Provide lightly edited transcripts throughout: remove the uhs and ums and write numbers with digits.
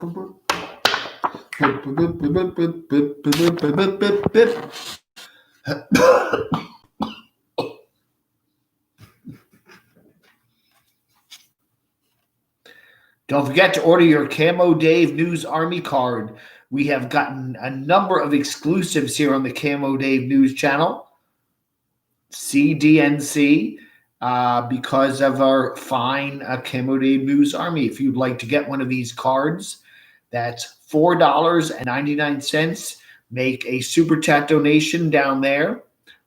Don't forget to order your Camo Dave News Army card. We have gotten a number of exclusives here on the Camo Dave News channel, CDNC, because of our fine Camo Dave News Army. If you'd like to get one of these cards, that's $4.99. Make a super chat donation down there,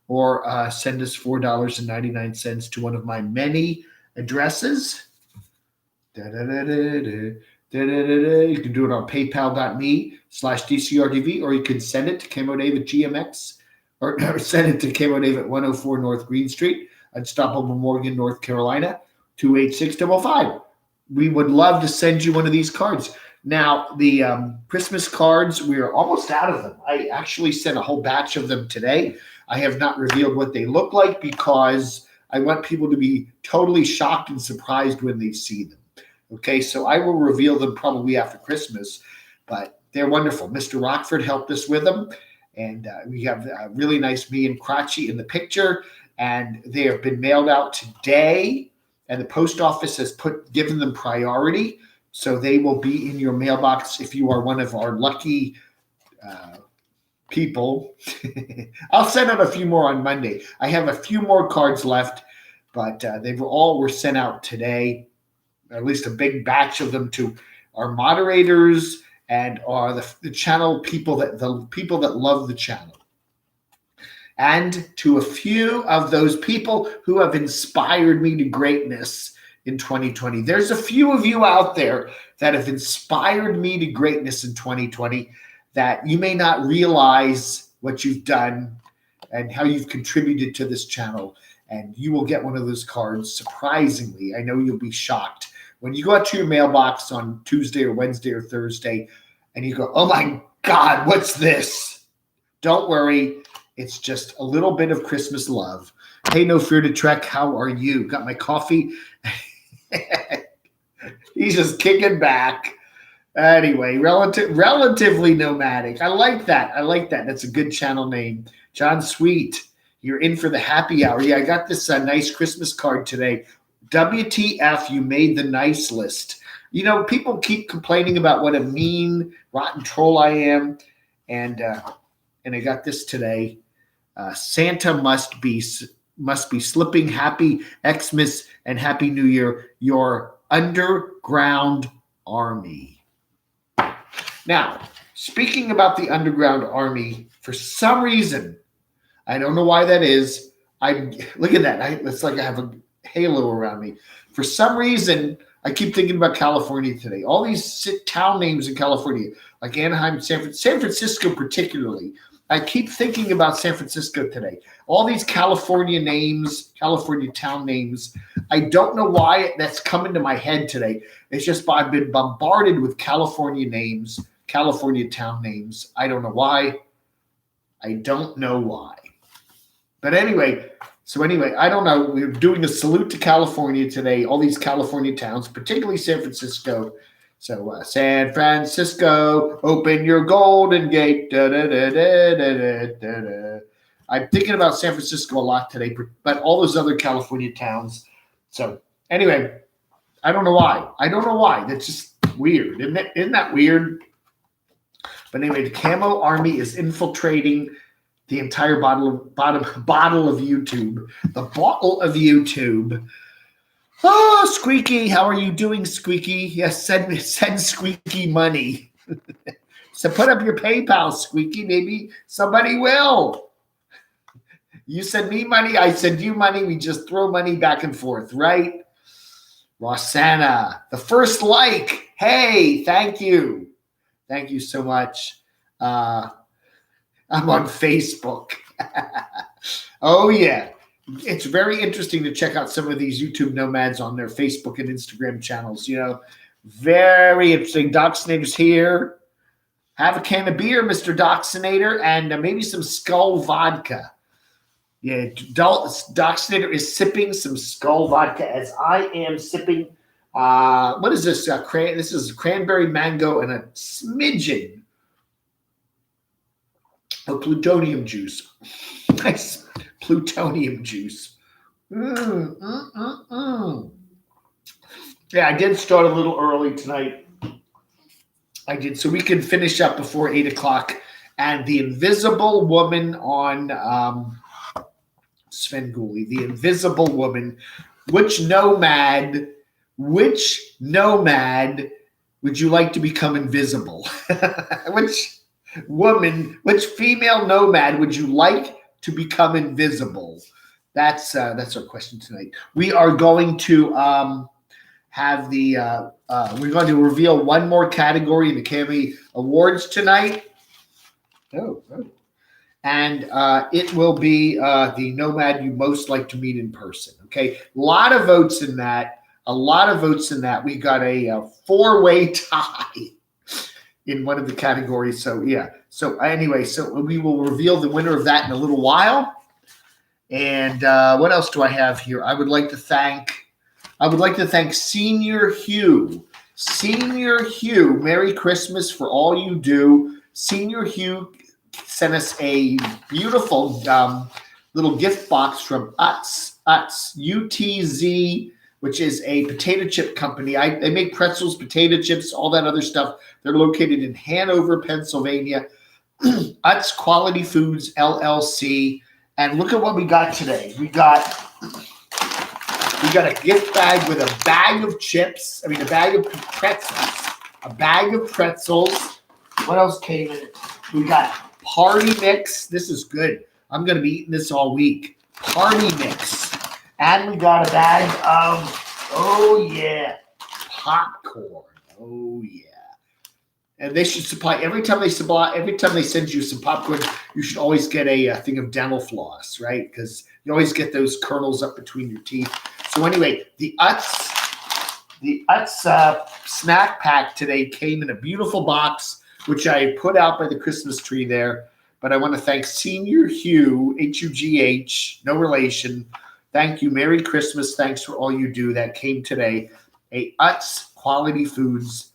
or send us $4.99 to one of my many addresses. You can do it on paypal.me/DCRTV, or you can send it to camodave at GMX, or send it to camodave at 104 North Green Street, Unstoppable, Morgan, North Carolina, 28655. We would love to send you one of these cards. Now, the Christmas cards, we are almost out of them. I actually sent a whole batch of them today. I have not revealed what they look like because I want people to be totally shocked and surprised when they see them. Okay, so I will reveal them probably after Christmas, but they're wonderful. Mr. Rockford helped us with them, and we have really nice me and Crotchy in the picture, and they have been mailed out today, and the post office has given them priority, so they will be in your mailbox if you are one of our lucky people. I'll send out a few more on Monday. I have a few more cards left, but they were sent out today. At least a big batch of them to our moderators and are the channel people, the people that love the channel, and to a few of those people who have inspired me to greatness in 2020. There's a few of you out there that have inspired me to greatness in 2020 that you may not realize what you've done and how you've contributed to this channel, and you will get one of those cards. Surprisingly, I know you'll be shocked when you go out to your mailbox on Tuesday or Wednesday or Thursday and you go, oh my God, what's this? Don't worry. It's just a little bit of Christmas love. Hey, No Fear to Trek, how are you? Got my coffee? He's just kicking back. Anyway, relatively nomadic. I like that. That's a good channel name. John Sweet, you're in for the happy hour. Yeah, I got this nice Christmas card today. WTF, you made the nice list. You know, people keep complaining about what a mean, rotten troll I am. And I got this today. Santa must be slipping happy Xmas and Happy New Year, your underground army. Now, speaking about the underground army, for some reason, I don't know why that is. Look at that. It's like I have a halo around me. For some reason, I keep thinking about California today. All these town names in California, like Anaheim, San Francisco particularly. I keep thinking about San Francisco today. All these California names, California town names. I don't know why that's come into my head today. It's just I've been bombarded with California names, California town names. I don't know why. But anyway, I don't know. We're doing a salute to California today, all these California towns, particularly San Francisco. So San Francisco, open your golden gate. Da, da, da, da, da, da, da. I'm thinking about San Francisco a lot today, but all those other California towns. So anyway, I don't know why. That's just weird. Isn't that weird? But anyway, the Camo Army is infiltrating the entire bottle of YouTube. The bottle of YouTube. Oh, Squeaky, how are you doing, Squeaky? Yes, send Squeaky money. So put up your PayPal, Squeaky. Maybe somebody will. You send me money, I send you money. We just throw money back and forth, right? Rosanna, the first like. Hey, thank you. Thank you so much. I'm on Facebook. Oh, yeah. It's very interesting to check out some of these YouTube nomads on their Facebook and Instagram channels. You know, very interesting. Doxinator's here. Have a can of beer, Mr. Doxinator, and maybe some Skull vodka. Yeah, Doxinator is sipping some Skull vodka as I am sipping What is this? This is cranberry mango and a smidgen of plutonium juice. Nice plutonium juice. Yeah, I did start a little early tonight. I did, so we can finish up before 8 o'clock. And the Invisible Woman on Svengoolie, the Invisible Woman. Which nomad would you like to become invisible? Which female nomad would you like to become invisible? That's our question tonight. We are going to have we're going to reveal one more category in the Cammy Awards tonight. And it will be the nomad you most like to meet in person. Okay, a lot of votes in that. We got a four-way tie in one of the categories. So yeah. So anyway, so we will reveal the winner of that in a little while. And what else do I have here? I would like to thank Senior Hugh. Senior Hugh, Merry Christmas for all you do. Senior Hugh sent us a beautiful little gift box from Utz, UTZ, which is a potato chip company. They make pretzels, potato chips, all that other stuff. They're located in Hanover, Pennsylvania. Utz Quality Foods, LLC. And look at what we got today. We got a gift bag with a bag of chips. I mean, a bag of pretzels. What else came in it? We got Party Mix. This is good. I'm going to be eating this all week. Party Mix. And we got a bag of, popcorn. Oh, yeah. And they should supply, every time they send you some popcorn, you should always get a thing of dental floss, right? Because you always get those kernels up between your teeth. So anyway, the Utz snack pack today came in a beautiful box, which I put out by the Christmas tree there. But I want to thank Senior Hugh, H-U-G-H, no relation. Thank you. Merry Christmas. Thanks for all you do. That came today. A Utz Quality Foods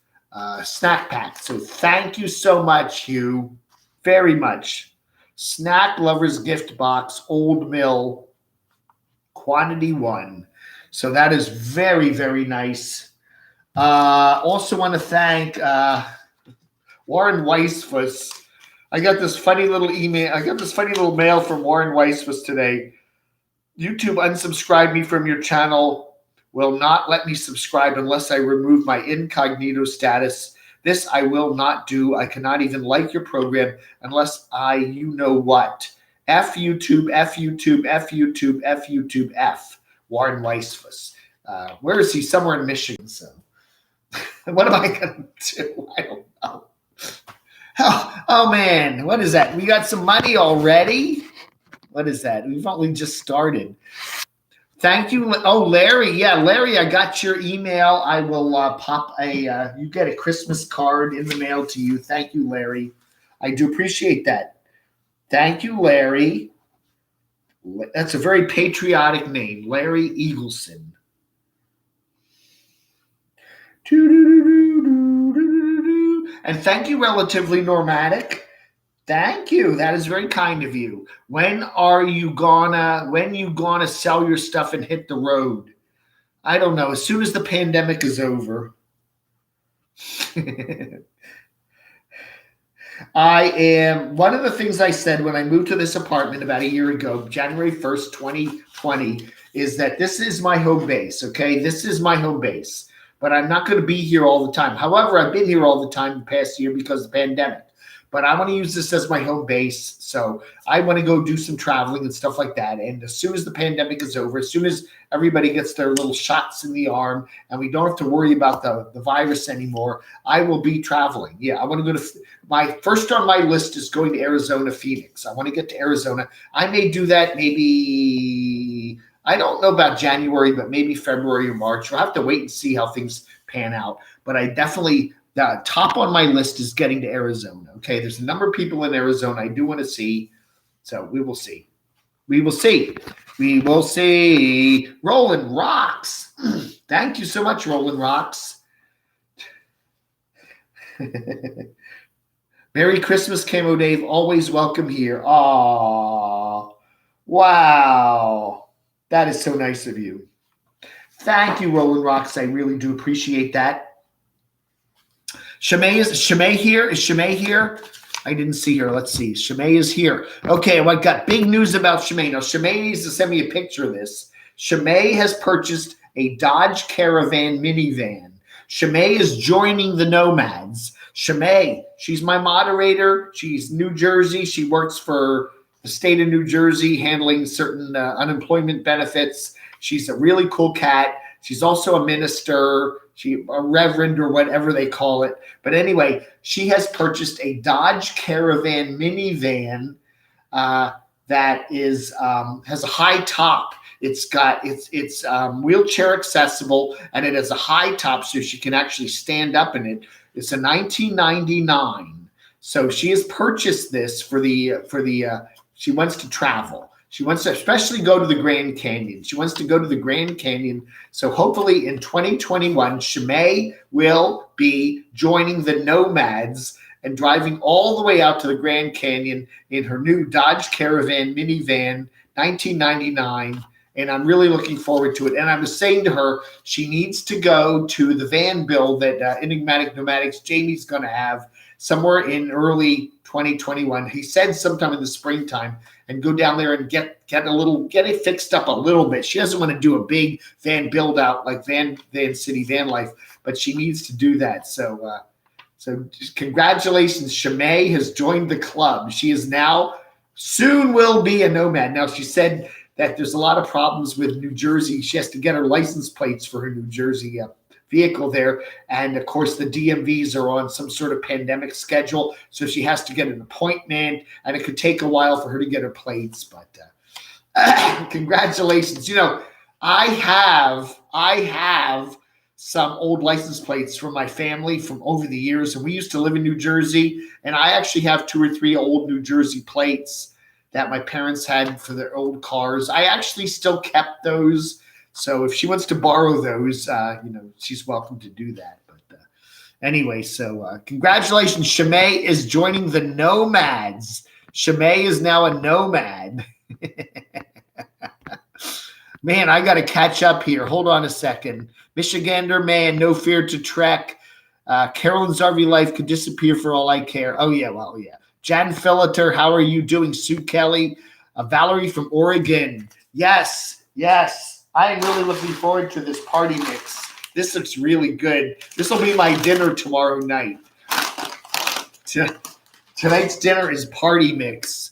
snack pack. So thank you so much, Hugh. Very much. Snack Lovers Gift Box, Old Mill, quantity 1. So that is very, very nice. Also want to thank Warren Weisfuss. I got this funny little email. I got this funny little mail from Warren Weisfuss today. YouTube unsubscribed me from your channel. Will not let me subscribe unless I remove my incognito status. This I will not do. I cannot even like your program unless you know what. F YouTube, F YouTube, F YouTube, F YouTube, F. Warren Weisfuss. Where is he? Somewhere in Michigan. So what am I going to do? I don't know. Oh, man. What is that? We got some money already? What is that? We've only just started. Thank you. Oh, Larry. Yeah, Larry, I got your email. I will pop you get a Christmas card in the mail to you. Thank you, Larry. I do appreciate that. Thank you, Larry. That's a very patriotic name, Larry Eagleson. And thank you, Relatively Nomadic. Thank you. That is very kind of you. When you gonna sell your stuff and hit the road? I don't know. As soon as the pandemic is over. One of the things I said when I moved to this apartment about a year ago, January 1st, 2020, is that this is my home base, okay? This is my home base, but I'm not going to be here all the time. However, I've been here all the time the past year because of the pandemic, but I want to use this as my home base, so I want to go do some traveling and stuff like that, and as soon as the pandemic is over, as soon as everybody gets their little shots in the arm and we don't have to worry about the virus anymore, I will be traveling. Yeah, I want to go to my first on my list is going to Arizona, Phoenix. I want to get to Arizona. I may do that maybe, I don't know about January, but maybe February or March. We'll have to wait and see how things pan out. But I definitely, the top on my list is getting to Arizona. Okay, there's a number of people in Arizona I do want to see. So we will see. We will see. We will see. Rolling Rocks. Thank you so much, Rolling Rocks. Merry Christmas, Camo Dave. Always welcome here. Aww. Wow. That is so nice of you. Thank you, Rolling Rocks. I really do appreciate that. Shimei here? Is Shimei here? I didn't see her. Let's see. Shimei is here. Okay, well, I got big news about Shimei. Now, Shimei needs to send me a picture of this. Shimei has purchased a Dodge Caravan minivan. Shimei is joining the Nomads. Shimei, she's my moderator. She's New Jersey. She works for the state of New Jersey, handling certain unemployment benefits. She's a really cool cat. She's also a minister, a reverend or whatever they call it. But anyway, she has purchased a Dodge Caravan minivan that is has a high top. It's wheelchair accessible, and it has a high top so she can actually stand up in it. It's a 1999. So she has purchased this for the she wants to travel. She wants to especially go to the Grand Canyon. She wants to go to the Grand Canyon. So hopefully in 2021, Shimei will be joining the Nomads and driving all the way out to the Grand Canyon in her new Dodge Caravan minivan, 1999. And I'm really looking forward to it. And I was saying to her, she needs to go to the van build that Enigmatic Nomadics Jamie's going to have somewhere in early 2021. He said sometime in the springtime, and go down there and get it fixed up a little bit. She doesn't want to do a big van build out like Van City Van Life, but she needs to do that. So congratulations, Shimei has joined the club. She is now soon will be a Nomad. Now she said that there's a lot of problems with New Jersey. She has to get her license plates for her New Jersey vehicle there. And of course, the DMVs are on some sort of pandemic schedule. So she has to get an appointment, and it could take a while for her to get her plates. But congratulations. You know, I have some old license plates from my family from over the years. And we used to live in New Jersey. And I actually have 2 or 3 old New Jersey plates that my parents had for their old cars. I actually still kept those. So if she wants to borrow those, she's welcome to do that. But anyway, so congratulations. Shimei is joining the Nomads. Shimei is now a Nomad. Man, I got to catch up here. Hold on a second. Michigander, man, no fear to trek. Carolyn's RV life could disappear for all I care. Oh, yeah, well, yeah. Jan Filleter, how are you doing? Sue Kelly. Valerie from Oregon. Yes. I am really looking forward to this party mix. This looks really good. This will be my dinner tomorrow night. Tonight's dinner is party mix.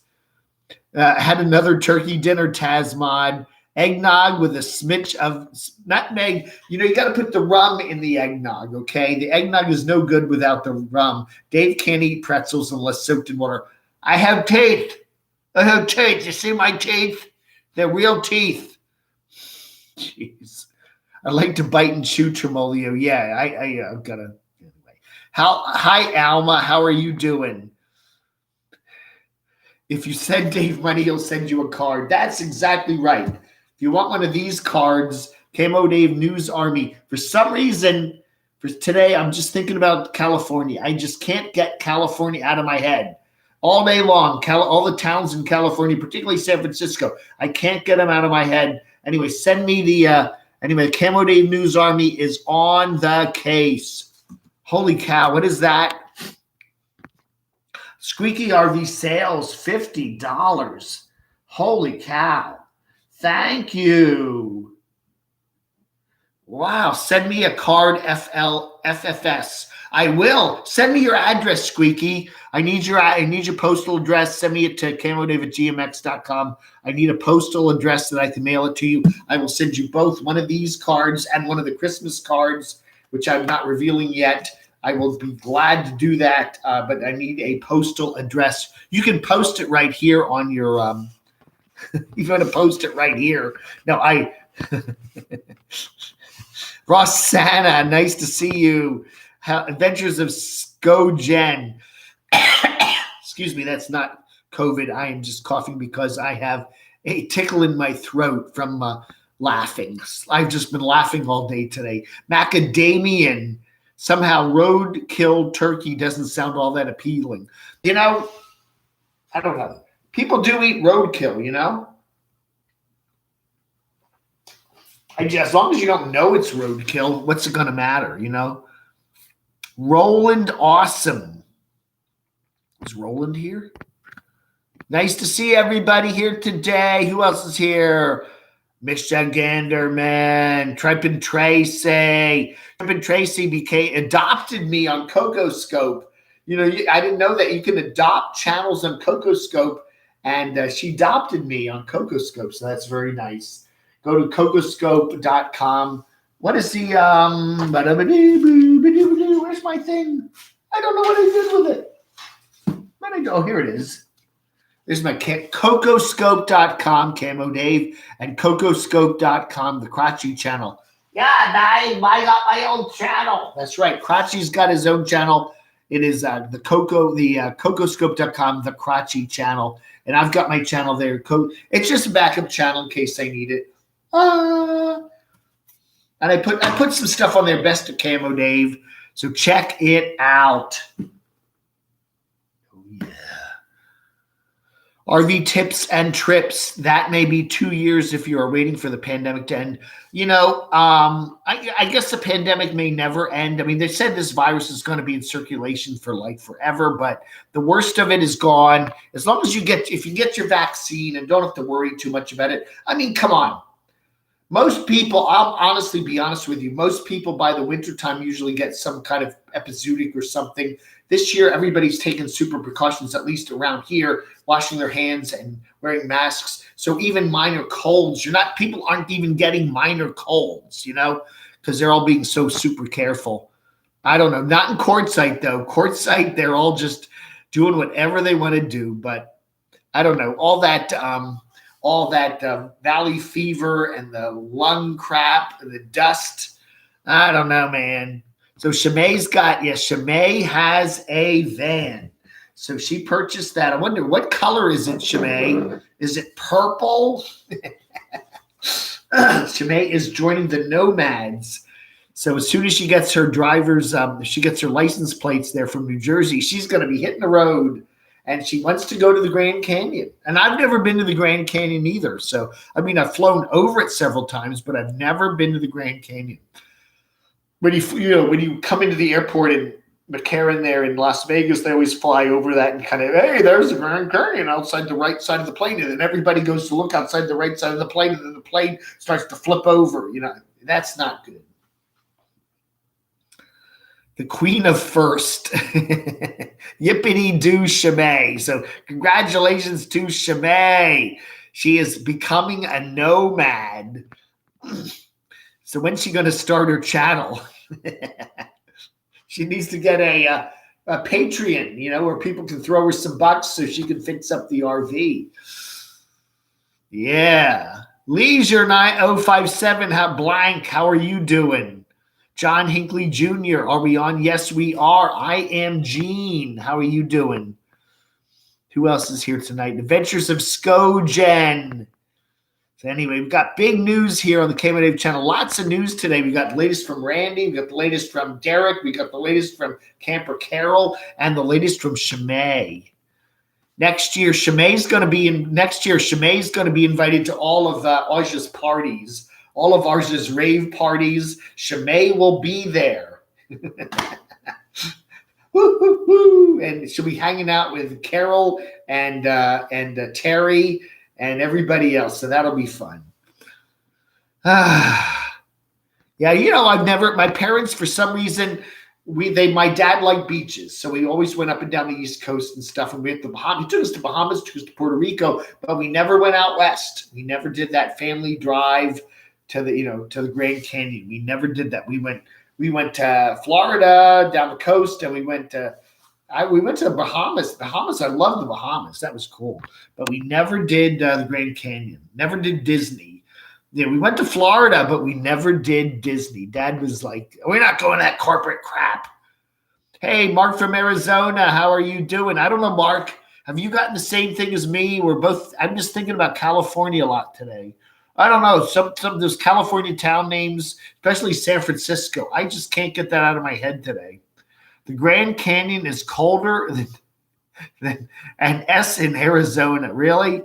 Had another turkey dinner, Tasmod. Eggnog with a smidge of nutmeg. You know, you got to put the rum in the eggnog, okay? The eggnog is no good without the rum. Dave can't eat pretzels unless soaked in water. I have teeth. You see my teeth? They're real teeth. Jeez. I like to bite and chew, Tremolio. Yeah, I've got to. Anyway. Hi, Alma. How are you doing? If you send Dave money, he'll send you a card. That's exactly right. If you want one of these cards, Camo Dave News Army. For some reason, for today, I'm just thinking about California. I just can't get California out of my head. All day long, all the towns in California, particularly San Francisco, I can't get them out of my head. Anyway, send me the Camo Dave News Army is on the case. Holy cow, what is that? Squeaky RV sales, $50. Holy cow. Thank you. Wow, send me a card, FFS. I will. Send me your address, Squeaky. I need your postal address. Send me it to camodave@gmx.com. I need a postal address that I can mail it to you. I will send you both one of these cards and one of the Christmas cards, which I'm not revealing yet. I will be glad to do that, but I need a postal address. You can post it right here on your you're going to post it right here. No, Rossana, nice to see you. Adventures of Skojen. Excuse me, that's not COVID. I am just coughing because I have a tickle in my throat from laughing. I've just been laughing all day today. Macadamian. Somehow roadkill turkey doesn't sound all that appealing. You know, I don't know. People do eat roadkill, you know? As long as you don't know it's roadkill, what's it going to matter, you know? Roland Awesome. Is Roland here? Nice to see everybody here today. Who else is here? Miss Ganderman, Trippin' Tracy. Trippin' Tracy adopted me on CocoScope. You know, I didn't know that you can adopt channels on CocoScope, and she adopted me on CocoScope, so that's very nice. Go to cocoscope.com. What is the where's my thing? I don't know what I did with it. Where'd I go? Oh, here it is. There's my cocoscope.com, camodave, and cocoscope.com, the Crotchy channel. Yeah, I got my own channel. That's right. Crotchy's got his own channel. It is cocoscope.com, the Crotchy channel. And I've got my channel there. It's just a backup channel in case I need it. And I put some stuff on there, best of camodave. So check it out. RV tips and trips. That may be 2 years if you are waiting for the pandemic to end. You know, I guess the pandemic may never end. I mean, they said this virus is going to be in circulation for like forever, but the worst of it is gone. As long as if you get your vaccine and don't have to worry too much about it. I mean, come on. Most people, I'll honestly be honest with you, most people by the wintertime usually get some kind of epizootic or something. This year, everybody's taking super precautions, at least around here, washing their hands and wearing masks. So even minor colds, people aren't even getting minor colds, you know, because they're all being so super careful. I don't know. Not in Quartzsite, though. Quartzsite, they're all just doing whatever they want to do. But I don't know. All that valley fever and the lung crap and the dust. I don't know, man. So Shimei has a van. So she purchased that. I wonder, what color is it, Shimei? Is it purple? Shimei is joining the Nomads. So as soon as she gets her she gets her license plates there from New Jersey, she's going to be hitting the road. And she wants to go to the Grand Canyon. And I've never been to the Grand Canyon either. So, I mean, I've flown over it several times, but I've never been to the Grand Canyon. When you come into the airport in McCarran there in Las Vegas, they always fly over that and kind of, hey, there's the Grand Canyon outside the right side of the plane. And then everybody goes to look outside the right side of the plane, and then the plane starts to flip over. You know, that's not good. The Queen of First. Yippity-doo, Shimei. So congratulations to Shimei. She is becoming a nomad. So when's she going to start her channel? She needs to get a Patreon, you know, where people can throw her some bucks so she can fix up the RV. Yeah. Leisure 9057, how are you doing? John Hinckley Jr., are we on? Yes, we are. I am Gene. How are you doing? Who else is here tonight? Adventures of Skogen. So anyway, we've got big news here on the camodave channel. Lots of news today. We got the latest from Randy. We got the latest from Derek. We got the latest from Camper Carol, and the latest from Shimei. Next year, Shimei's going to be invited to all of Aja's parties. All of ours' rave parties. Shimei will be there. Woo, woo, woo. And she'll be hanging out with Carol and Terry and everybody else. So that'll be fun. Yeah, you know, my parents, for some reason, my dad liked beaches. So we always went up and down the East Coast and stuff. And we went to Bahamas. He took us to Bahamas, took us to Puerto Rico, but we never went out west. We never did that family drive to the Grand Canyon. We never did that. We went to Florida, down the coast, and we went to Bahamas. I love the Bahamas. That was cool. But we never did the Grand Canyon. Never did Disney. Yeah, we went to Florida, but we never did Disney. Dad was like, we're not going that corporate crap. Hey, Mark from Arizona, how are you doing? I don't know, Mark. Have you gotten the same thing as me? I'm just thinking about California a lot today. I don't know. Some of those California town names, especially San Francisco. I just can't get that out of my head today. The Grand Canyon is colder than an S in Arizona. Really?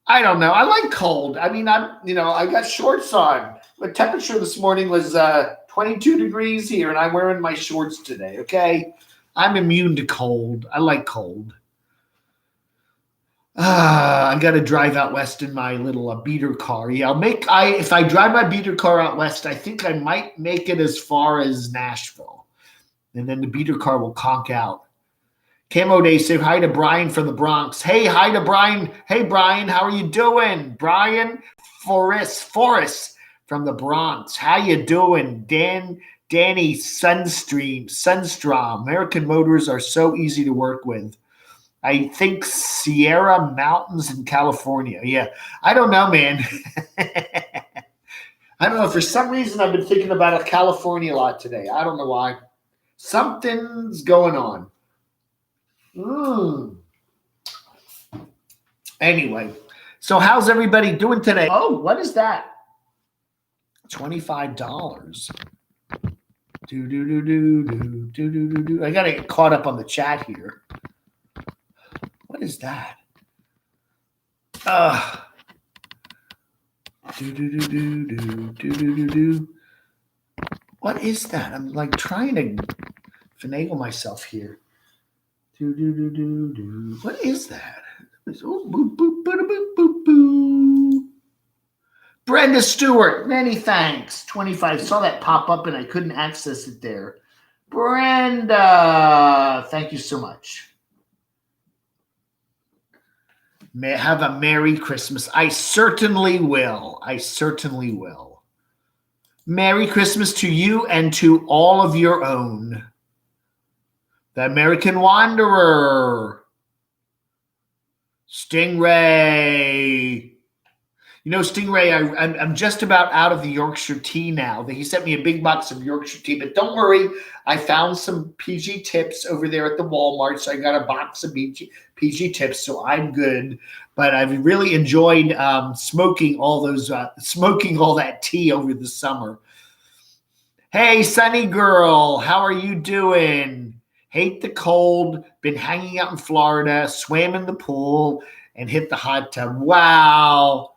I don't know. I like cold. I mean, I got shorts on. The temperature this morning was 22 degrees here, and I'm wearing my shorts today. Okay, I'm immune to cold. I like cold. I got to drive out west in my little beater car. Yeah, if I drive my beater car out west, I think I might make it as far as Nashville, and then the beater car will conk out. Camo Day, say hi to Brian from the Bronx. Hey, hi to Brian. Hey, Brian, how are you doing? Brian Forrest from the Bronx. How you doing? Danny Sunstrom. American Motors are so easy to work with. I think Sierra Mountains in California. Yeah, I don't know, man. I don't know. For some reason, I've been thinking about California a lot today. I don't know why. Something's going on. Anyway, so how's everybody doing today? Oh, what is that? $25. I gotta get caught up on the chat here. What is that? What is that? I'm like trying to finagle myself here. What is that? Brenda Stewart, many thanks. 25. Saw that pop up and I couldn't access it there. Brenda, thank you so much. May have a Merry Christmas. I certainly will. Merry Christmas to you and to all of your own. The American Wanderer. Stingray. You know, Stingray, I'm just about out of the Yorkshire tea now. He sent me a big box of Yorkshire tea, but don't worry. I found some PG tips over there at the Walmart, so I got a box of PG tips, so I'm good. But I've really enjoyed smoking all that tea over the summer. Hey, Sunny Girl, how are you doing? Hate the cold, been hanging out in Florida, swam in the pool, and hit the hot tub. Wow.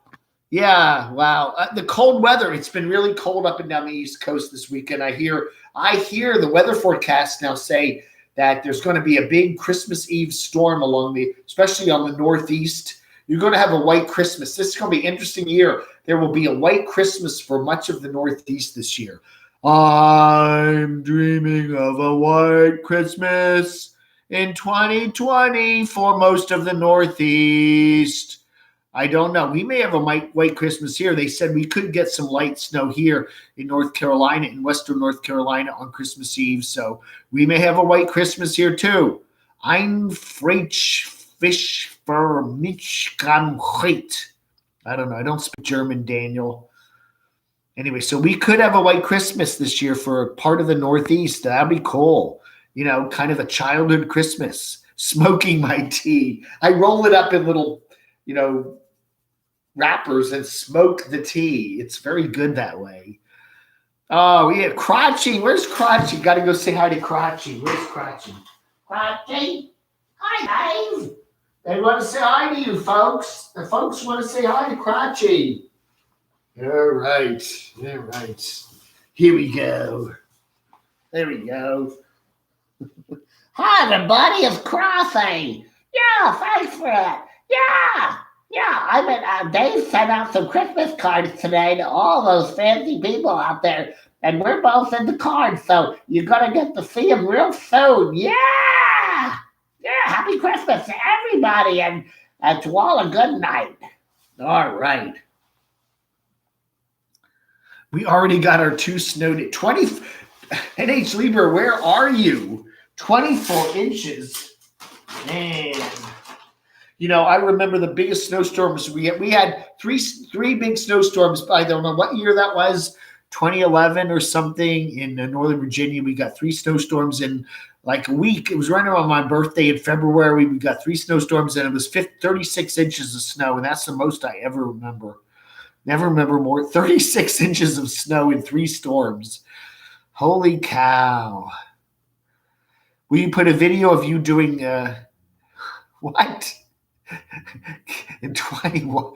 Yeah, wow. The cold weather, it's been really cold up and down the East Coast this weekend. I hear the weather forecasts now say that there's going to be a big Christmas Eve storm especially on the Northeast. You're going to have a white Christmas. This is going to be an interesting year. There will be a white Christmas for much of the Northeast this year. I'm dreaming of a white Christmas in 2020 for most of the Northeast. I don't know. We may have a white Christmas here. They said we could get some light snow here in North Carolina, in western North Carolina on Christmas Eve. So we may have a white Christmas here too. Ein Freich Fisch für mich kann heute. I don't know. I don't speak German, Daniel. Anyway, so we could have a white Christmas this year for part of the Northeast. That'd be cool. You know, kind of a childhood Christmas. Smoking my tea. I roll it up in little, wrappers and smoke the tea. It's very good that way. Oh, yeah. Crotchy. Where's Crotchy? Got to go say hi to Crotchy. Where's Crotchy? Crotchy. Hi, Dave. They want to say hi to you, folks. The folks want to say hi to Crotchy. All right. Here we go. There we go. Hi, everybody. It's Crotchy. Yeah, thanks for that. Yeah. Dave sent out some Christmas cards today to all those fancy people out there, and we're both in the cards, so you're going to get to see them real soon. Yeah. Happy Christmas to everybody, and to all a good night. All right. We already got our 2 snow days. NH Lieber, where are you? 24 inches. Man. I remember the biggest snowstorms we had three big snowstorms. I don't know what year that was, 2011 or something in Northern Virginia. We got 3 snowstorms in like a week. It was right around my birthday in February. We got 3 snowstorms and it was 36 inches of snow. And that's the most I ever remember. Never remember more. 36 inches of snow in 3 storms. Holy cow. Will you put a video of you doing what? In 21.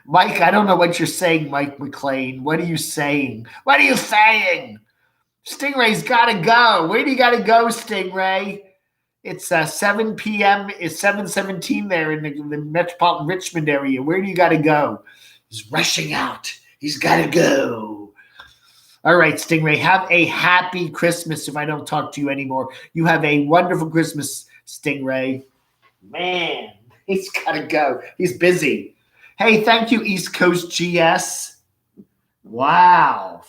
Mike, I don't know what you're saying, Mike McLean. What are you saying? What are you saying? Stingray's got to go. Where do you got to go, Stingray? It's 7 p.m. It's 7:17 there in the metropolitan Richmond area. Where do you got to go? He's rushing out. He's got to go. All right, Stingray, have a happy Christmas if I don't talk to you anymore. You have a wonderful Christmas, Stingray. Man, he's got to go. He's busy. Hey, thank you, East Coast GS. Wow.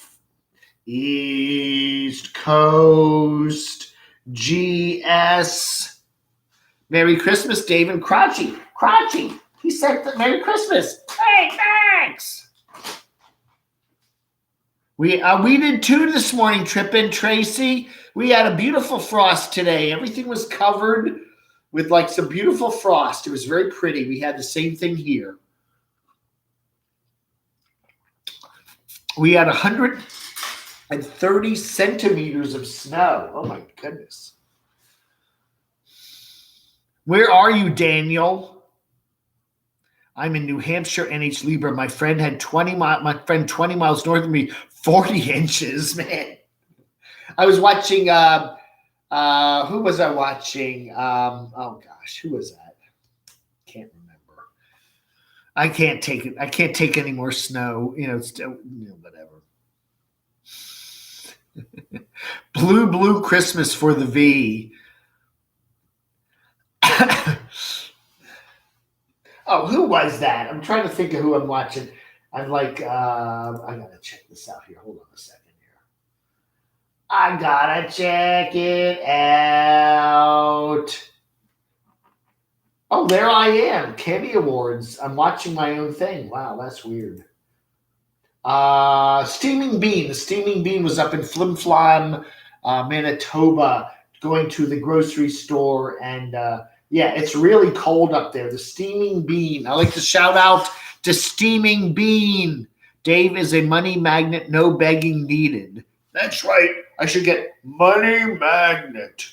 East Coast GS. Merry Christmas, Dave and Crotchy. Crotchy. He said Merry Christmas. Hey, thanks. We did too this morning, Trippin' Tracy. We had a beautiful frost today. Everything was covered with like some beautiful frost. It was very pretty. We had the same thing here. We had 130 centimeters of snow. Oh, my goodness. Where are you, Daniel? I'm in New Hampshire, NH Libra. My friend had 20 miles north of me, 40 inches, man. I was watching, who was I watching? Oh, gosh, who was that? Can't remember. I can't take it. I can't take any more snow. Whatever. Blue Christmas for the V. Oh, who was that? I'm trying to think of who I'm watching. I'm like, I gotta check this out here. Hold on a second here. I gotta check it out. Oh, there I am. Cammy Awards. I'm watching my own thing. Wow, that's weird. Steaming Bean. The Steaming Bean was up in Flim Flam, Manitoba, going to the grocery store. And, yeah, it's really cold up there. The Steaming Bean. I like to shout out to Steaming Bean. Dave is a money magnet, no begging needed. That's right. I should get money magnet.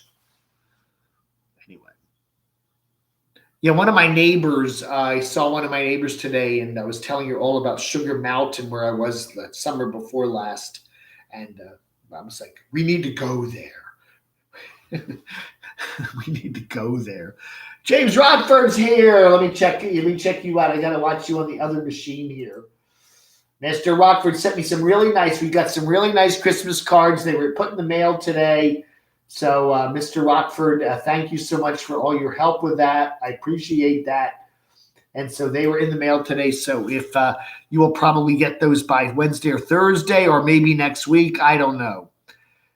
Yeah, one of my neighbors, I saw one of my neighbors today, and I was telling her all about Sugar Mountain, where I was the summer before last. And I was like, we need to go there. We need to go there. James Rodford's here. Let me check you out. I got to watch you on the other machine here. Mr. Rockford sent me we got some really nice Christmas cards. They were put in the mail today. So, Mr. Rockford, thank you so much for all your help with that. I appreciate that. And so they were in the mail today. So if you will probably get those by Wednesday or Thursday or maybe next week, I don't know.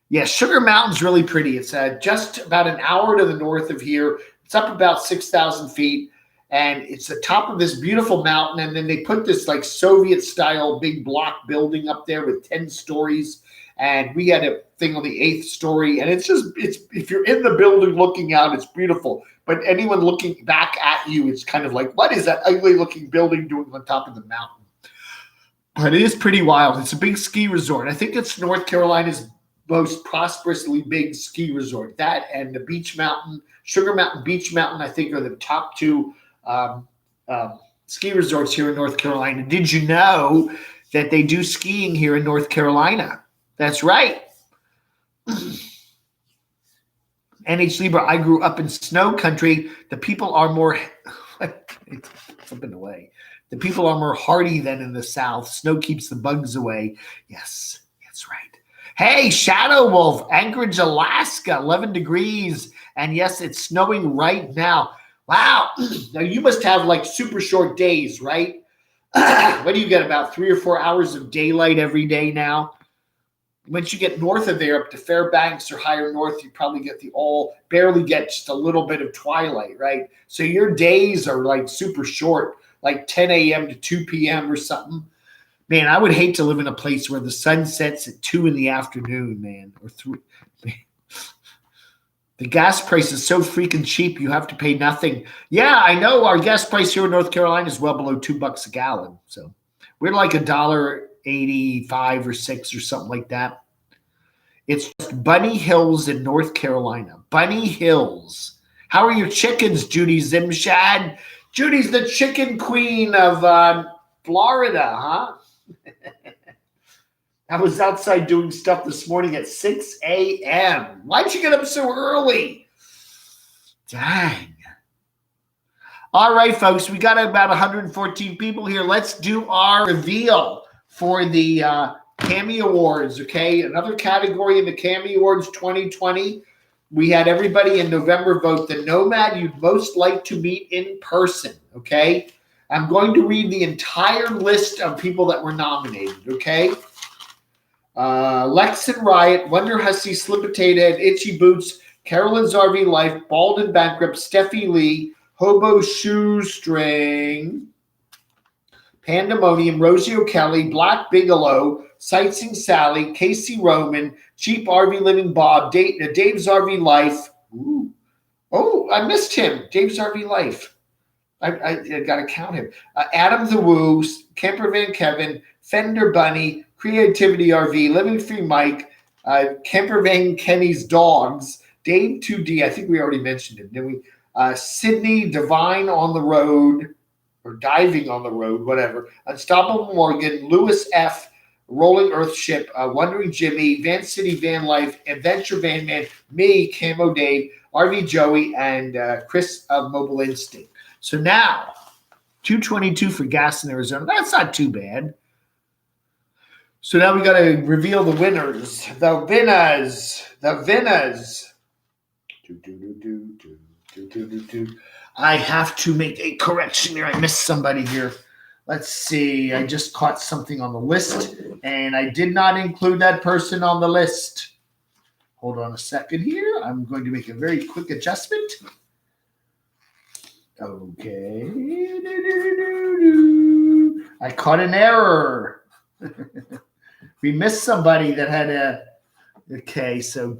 Yeah, Sugar Mountain's really pretty. It's just about an hour to the north of here. It's up about 6,000 feet. And it's the top of this beautiful mountain. And then they put this like Soviet-style big block building up there with 10 stories. And we had a thing on the 8th story, and it's if you're in the building looking out, it's beautiful. But anyone looking back at you, it's kind of like, what is that ugly looking building doing on top of the mountain? But it is pretty wild. It's a big ski resort. I think it's North Carolina's most prosperously big ski resort. That and the Beach Mountain, Sugar Mountain, Beach Mountain, I think are the top 2 ski resorts here in North Carolina. Did you know that they do skiing here in North Carolina? That's right. NH Libra, I grew up in snow country. The people are more flipping away. The people are more hardy than in the South. Snow keeps the bugs away. Yes, that's right. Hey, Shadow Wolf, Anchorage, Alaska, 11 degrees. And yes, it's snowing right now. Wow. Now you must have like super short days, right? What do you get, about 3 or 4 hours of daylight every day now? Once you get north of there up to Fairbanks or higher north, you probably barely get just a little bit of twilight, right? So your days are like super short, like 10 a.m. to 2 p.m. or something. Man, I would hate to live in a place where the sun sets at 2 in the afternoon, man, or 3. Man. The gas price is so freaking cheap, you have to pay nothing. Yeah, I know our gas price here in North Carolina is well below $2 a gallon. So We're like $1.85 or 6 or something like that. It's just Bunny Hills in North Carolina. Bunny Hills. How are your chickens, Judy Zimshad? Judy's the chicken queen of Florida, huh? I was outside doing stuff this morning at 6 a.m. Why'd you get up so early? Dang. All right, folks, we got about 114 people here. Let's do our reveal for the Cammy Awards, okay? Another category in the Cammy Awards 2020. We had everybody in November vote the Nomad you'd most like to meet in person, okay? I'm going to read the entire list of people that were nominated, okay? Lex and Riot, Wonder Hussy, Slip Potato, Itchy Boots, Carolyn's RV Life, Bald and Bankrupt, Steffi Lee, Hobo Shoestring, Pandemonium, Rosie O'Kelly, Black Bigelow, Sightseeing Sally, Casey Roman, Cheap RV Living Bob, Dave's RV Life. Ooh. Oh, I missed him. Dave's RV Life. I got to count him. Adam the Woo, Camper Van Kevin, Fender Bunny, Creativity RV, Living Free Mike, Camper Van Kenny's Dogs, Dave 2D. I think we already mentioned him, didn't we? Sydney Divine on the Road, or Diving on the Road, whatever. Unstoppable Morgan, Lewis F., Rolling Earth Ship, Wondering Jimmy, Van City Van Life, Adventure Van Man, me, Camo Dave, RV Joey, and Chris of Mobile Instinct. So now, 222 for gas in Arizona. That's not too bad. So now we got to reveal the winners. The winners. I have to make a correction here. I missed somebody here. Let's see. I just caught something on the list, and I did not include that person on the list. Hold on a second here. I'm going to make a very quick adjustment. Okay. I caught an error. We missed somebody that had a. Okay, so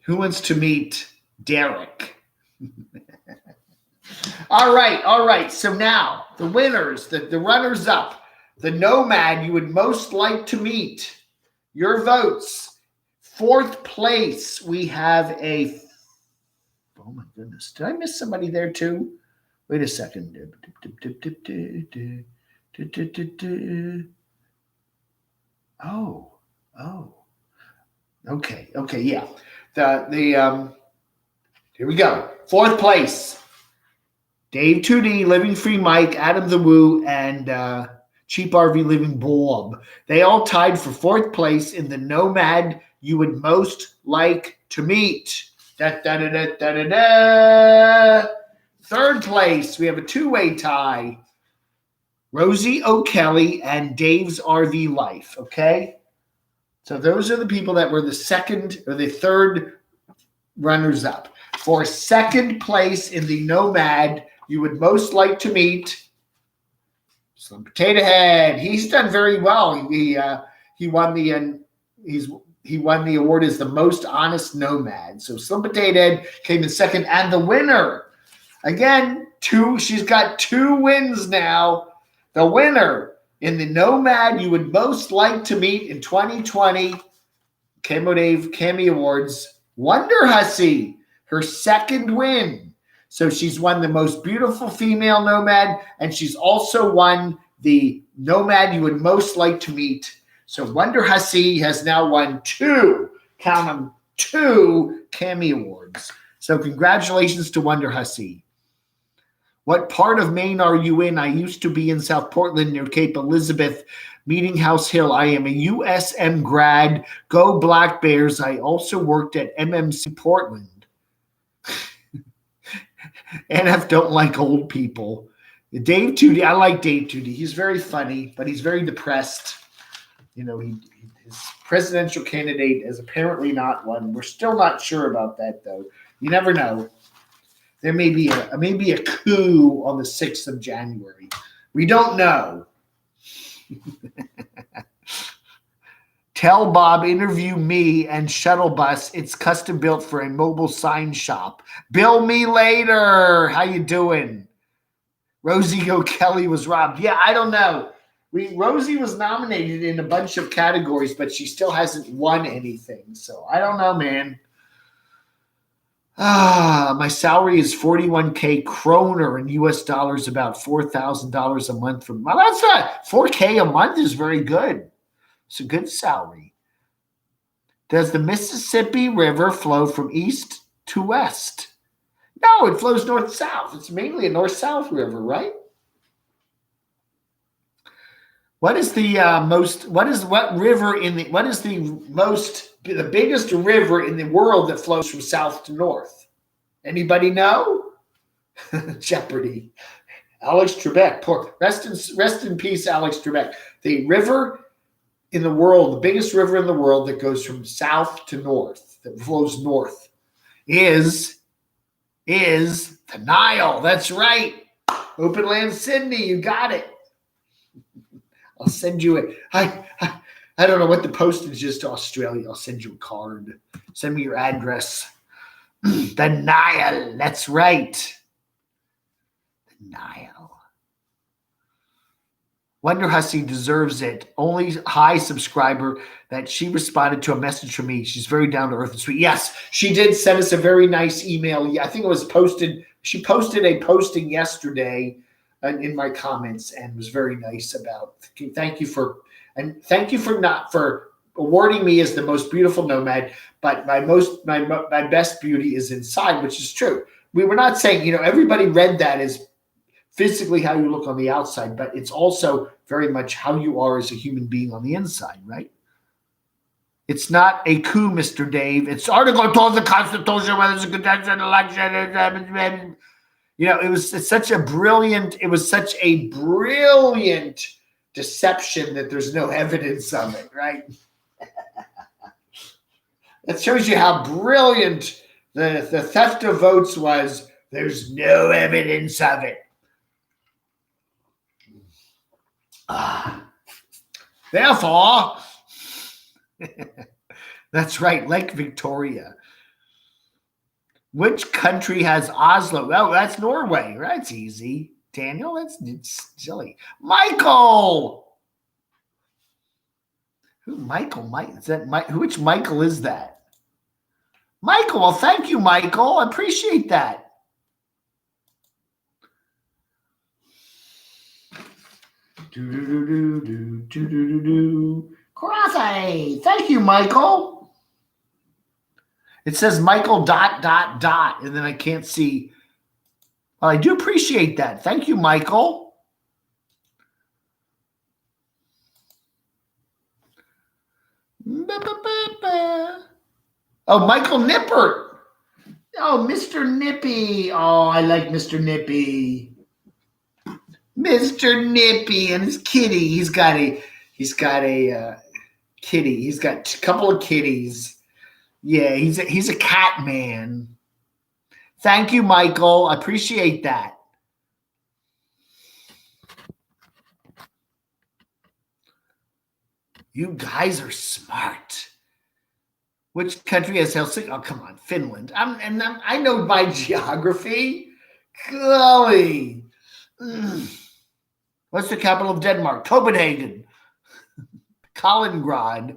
Who wants to meet Derek? All right. So now the winners, the runners up, the Nomad you would most like to meet. Your votes. 4th place, we have a. Oh my goodness. Did I miss somebody there too? Wait a second. Oh. Okay, yeah. Here we go. 4th place. Dave 2D, Living Free Mike, Adam the Woo, and Cheap RV Living Bob. They all tied for 4th place in the Nomad you would most like to meet. 3rd place, we have a 2-way tie. Rosie O'Kelly and Dave's RV Life, okay? So those are the people that were the 2nd or the 3rd runners up. For 2nd place in the Nomad you would most like to meet, Slim Potato Head. He's done very well. He won the award as the most honest Nomad. So Slim Potato Head came in 2nd, and the winner, again, she's got 2 wins now. The winner in the Nomad you would most like to meet in 2020 Camo Dave Cammy Awards, Wonder Hussy, her 2nd win. So she's won the most beautiful female Nomad, and she's also won the Nomad you would most like to meet. So Wonder Hussy has now won 2, count them, 2 Cammy Awards. So congratulations to Wonder Hussy. What part of Maine are you in? I used to be in South Portland near Cape Elizabeth, Meeting House Hill. I am a USM grad. Go Black Bears. I also worked at MMC Portland. NF don't like old people. Dave 2D, I like Dave 2D. He's very funny, but he's very depressed. You know, his presidential candidate is apparently not one. We're still not sure about that, though. You never know. There may be a coup on the 6th of January. We don't know. Tell Bob, interview me and shuttle bus. It's custom built for a mobile sign shop. Bill me later. How you doing? Rosie O'Kelly was robbed. Yeah, I don't know. Rosie was nominated in a bunch of categories, but she still hasn't won anything. So I don't know, man. My salary is 41K kroner in US dollars, about $4,000 a month. Well, that's not 4K a month is very good. It's a good salary. Does the Mississippi River flow from east to west? No, it flows north-south. It's mainly a north-south river, right? What is the biggest river in the world that flows from south to north? Anybody know? Jeopardy. Alex Trebek. Rest in peace, Alex Trebek. The river in the world, the biggest river in the world that goes from south to north, that flows north, is the Nile. That's right. Open Land Sydney, you got it. I'll send you it. I don't know what the postage is to Australia. I'll send you a card. Send me your address. The Nile. That's right. The Nile. Wonder Hussy deserves it. Only high subscriber that she responded to a message from me. She's very down to earth and sweet. Yes, she did send us a very nice email. I think it was posted. She posted a posting yesterday in my comments and was very nice about. Thank you for awarding me as the most beautiful nomad. But my best beauty is inside, which is true. We were not saying, everybody read that as physically how you look on the outside, but it's also very much how you are as a human being on the inside, right? It's not a coup, Mr. Dave. It's Article 12 of the Constitution, whether it's a contested election. It's such a brilliant deception that there's no evidence of it, right? That shows you how brilliant the theft of votes was. There's no evidence of it. Therefore, that's right, Lake Victoria. Which country has Oslo? Oh, that's Norway. That's easy. Daniel, it's silly. Michael! Who Michael? Is that which Michael is that? Michael, well, thank you, Michael. I appreciate that. Crotchy. Thank you, Michael. It says Michael ... and then I can't see. Well, I do appreciate that. Thank you, Michael. Oh, Michael Nippert. Oh, Mr. Nippy. Oh, I like Mr. Nippy. Mr. Nippy and his kitty. He's got a kitty. He's got a couple of kitties. Yeah, he's a cat man. Thank you, Michael. I appreciate that. You guys are smart. Which country has Helsinki? Oh, come on, Finland. I know my geography. Golly. What's the capital of Denmark? Copenhagen. Kaliningrad.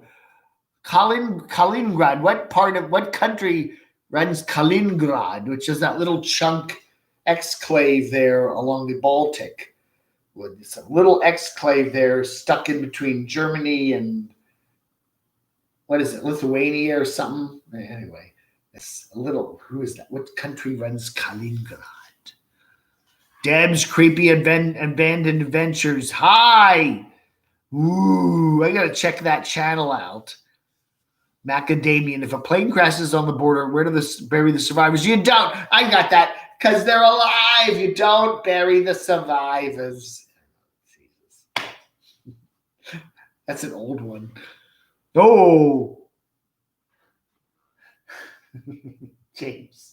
Kaliningrad. What country runs Kaliningrad, which is that little chunk exclave there along the Baltic? It's a little exclave there stuck in between Germany and what is it, Lithuania or something? Anyway, it's a little, who is that? What country runs Kaliningrad? Deb's Creepy Abandoned Adventures. Hi. Ooh, I got to check that channel out. Macadamian. If a plane crashes on the border, where do they bury the survivors? You don't. I got that because they're alive. You don't bury the survivors. Jesus. That's an old one. Oh. James.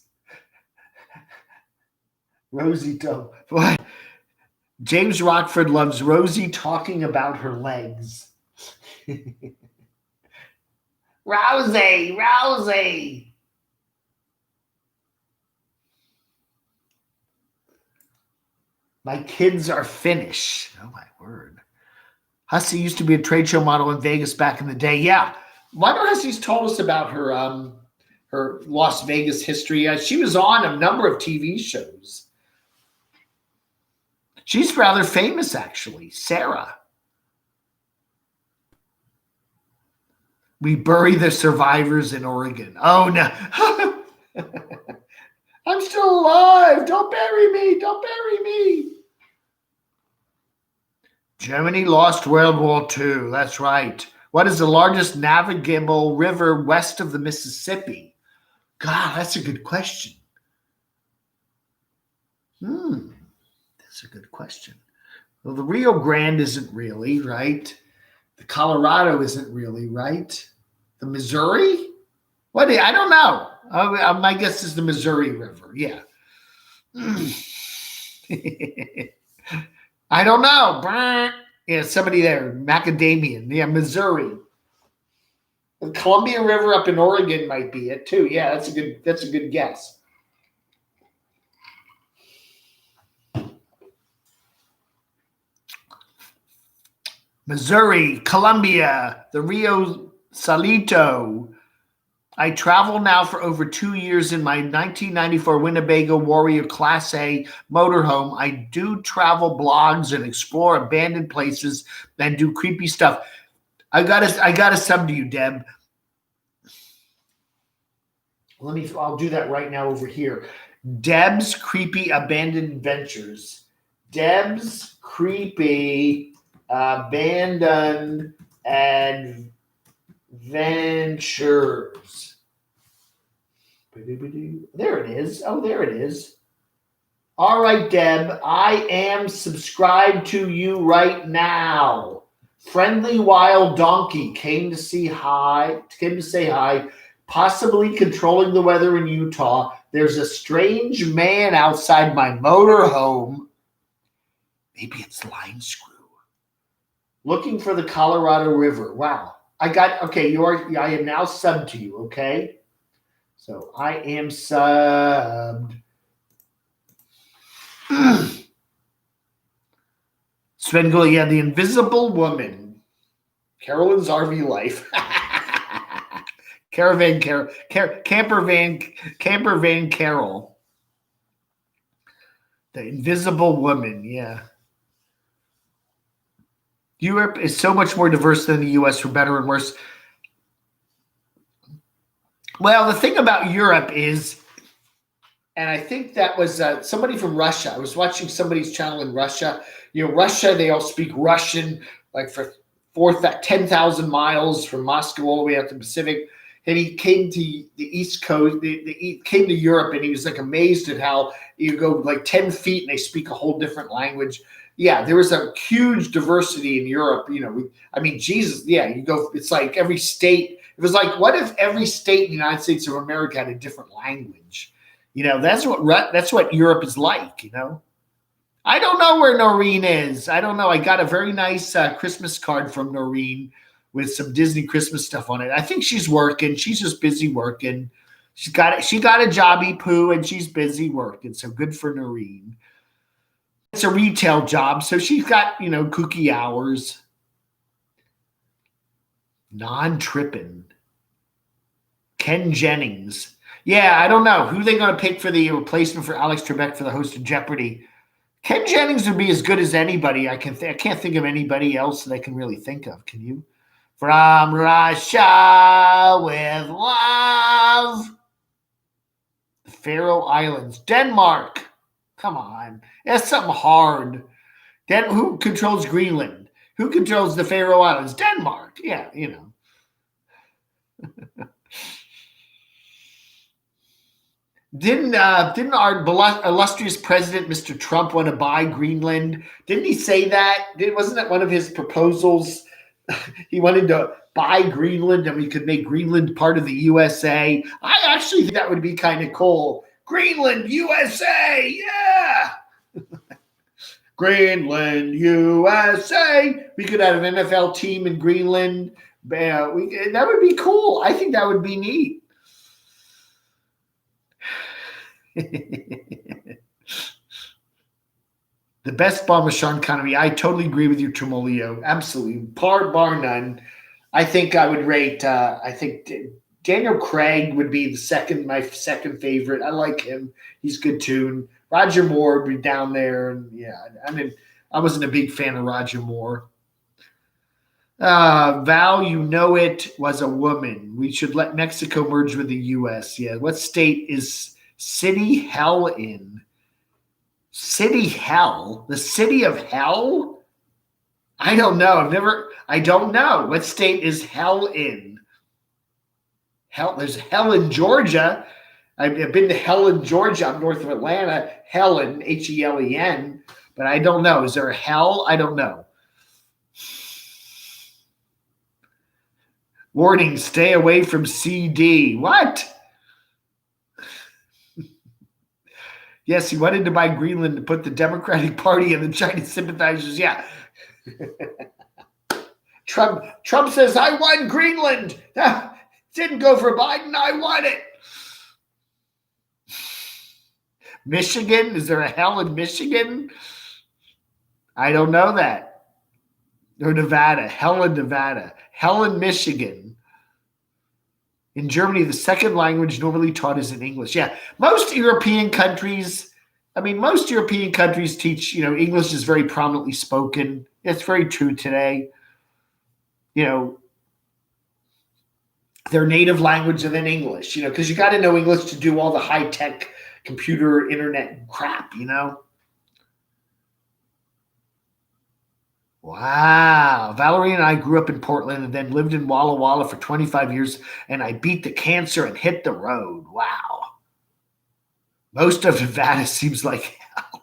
Rosie Doe. What? James Rockford loves Rosie talking about her legs. Rousey. My kids are Finnish. Oh, my word. Hussey used to be a trade show model in Vegas back in the day. Yeah. Wonder Hussey's told us about her Las Vegas history. She was on a number of TV shows. She's rather famous, actually. Sarah. We bury the survivors in Oregon. Oh, no. I'm still alive. Don't bury me. Don't bury me. Germany lost World War II. That's right. What is the largest navigable river west of the Mississippi? God, that's a good question. That's a good question. Well, the Rio Grande isn't really, right? The Colorado isn't really, right? The Missouri? What? I don't know. My guess is the Missouri River. Yeah. I don't know. Yeah, somebody there. Macadamian. Yeah, Missouri. The Columbia River up in Oregon might be it too. Yeah, that's a good guess. Missouri, Columbia, the Rio Salito. I travel now for over 2 years in my 1994 Winnebago Warrior Class A motorhome. I do travel blogs and explore abandoned places and do creepy stuff. I got a sub to you, Deb. I'll do that right now over here. Deb's Creepy Abandoned Adventures. Deb's Creepy Abandoned Adventures. There it is. Oh, there it is. All right, Deb. I am subscribed to you right now. Friendly Wild Donkey came to say hi. Possibly controlling the weather in Utah. There's a strange man outside my motorhome. Maybe it's line screw. Looking for the Colorado River. Wow. I am now subbed to you, okay? So I am subbed. Sven Gully, yeah, the Invisible Woman. Carolyn's RV Life. Camper van Carol. The Invisible Woman, yeah. Europe is so much more diverse than the U.S. for better and worse. Well, the thing about Europe is, and I think that was somebody from Russia. I was watching somebody's channel in Russia. Russia, they all speak Russian, like for 10,000 miles from Moscow all the way out to the Pacific. And he came to the East Coast, came to Europe, and he was like amazed at how you go like 10 feet and they speak a whole different language. Yeah, there was a huge diversity in Europe. Jesus, yeah, you go, it's like every state. It was like, what if every state in the United States of America had a different language? That's what Europe is like, I don't know where Noreen is. I don't know. I got a very nice Christmas card from Noreen with some Disney Christmas stuff on it. I think she's working. She's just busy working. She got a jobby poo and she's busy working. So good for Noreen. It's a retail job, so she's got, kooky hours. Non-tripping. Ken Jennings. Yeah, I don't know. Who are they going to pick for the replacement for Alex Trebek for the host of Jeopardy? Ken Jennings would be as good as anybody. I can't think of anybody else that I can really think of. Can you? From Russia with love. The Faroe Islands. Denmark. Come on. That's something hard. Who controls Greenland? Who controls the Faroe Islands? Denmark. Yeah, Didn't our illustrious president, Mr. Trump, want to buy Greenland? Didn't he say that? Wasn't that one of his proposals? He wanted to buy Greenland and we could make Greenland part of the USA. I actually think that would be kind of cool. Greenland, USA, yeah. Greenland, USA. We could have an NFL team in Greenland. That would be cool. I think that would be neat. The best bomb was Sean Connery. I totally agree with you, Tremolio. Absolutely. Bar none. I think I would rate, I think Daniel Craig would be my second favorite. I like him. He's good too. Roger Moore would be down there. And yeah, I mean, I wasn't a big fan of Roger Moore. Val, you know it was a woman. We should let Mexico merge with the U.S. Yeah. What state is City Hell in? City Hell? The city of hell? I don't know. I don't know. What state is hell in? Hell, there's hell in Georgia. I've been to hell in Georgia. I'm north of Atlanta. Helen, Helen. But I don't know. Is there a hell? I don't know. Warning, stay away from CD. What? Yes, he wanted to buy Greenland to put the Democratic Party and the Chinese sympathizers. Yeah. Trump says, I won Greenland. Didn't go for Biden. I won it. Michigan? Is there a hell in Michigan? I don't know that. Or Nevada. Hell in Nevada. Hell in Michigan. In Germany, the second language normally taught is in English. Yeah, most European countries teach, English is very prominently spoken. It's very true today. Their native language and then English, because you got to know English to do all the high-tech computer, internet crap, Wow. Valerie and I grew up in Portland and then lived in Walla Walla for 25 years, and I beat the cancer and hit the road. Wow. Most of Nevada seems like hell.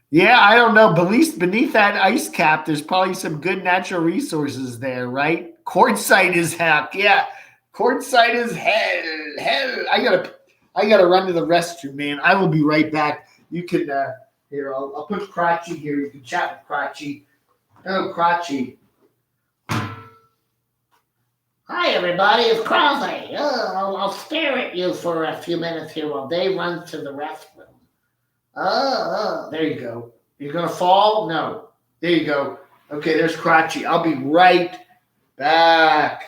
Yeah, I don't know. Beneath that ice cap, there's probably some good natural resources there, right? Quartzsite is heck. Yeah. Quartzsite is hell. Hell. I gotta run to the restroom, man. I will be right back. You can here, I'll put Crotchy here. You can chat with Crotchy. Oh, Crotchy. Hi, everybody. It's Crotchy. I'll stare at you for a few minutes here while Dave runs to the restroom. There you go. You're going to fall? No. There you go. Okay, there's Crotchy. I'll be right back.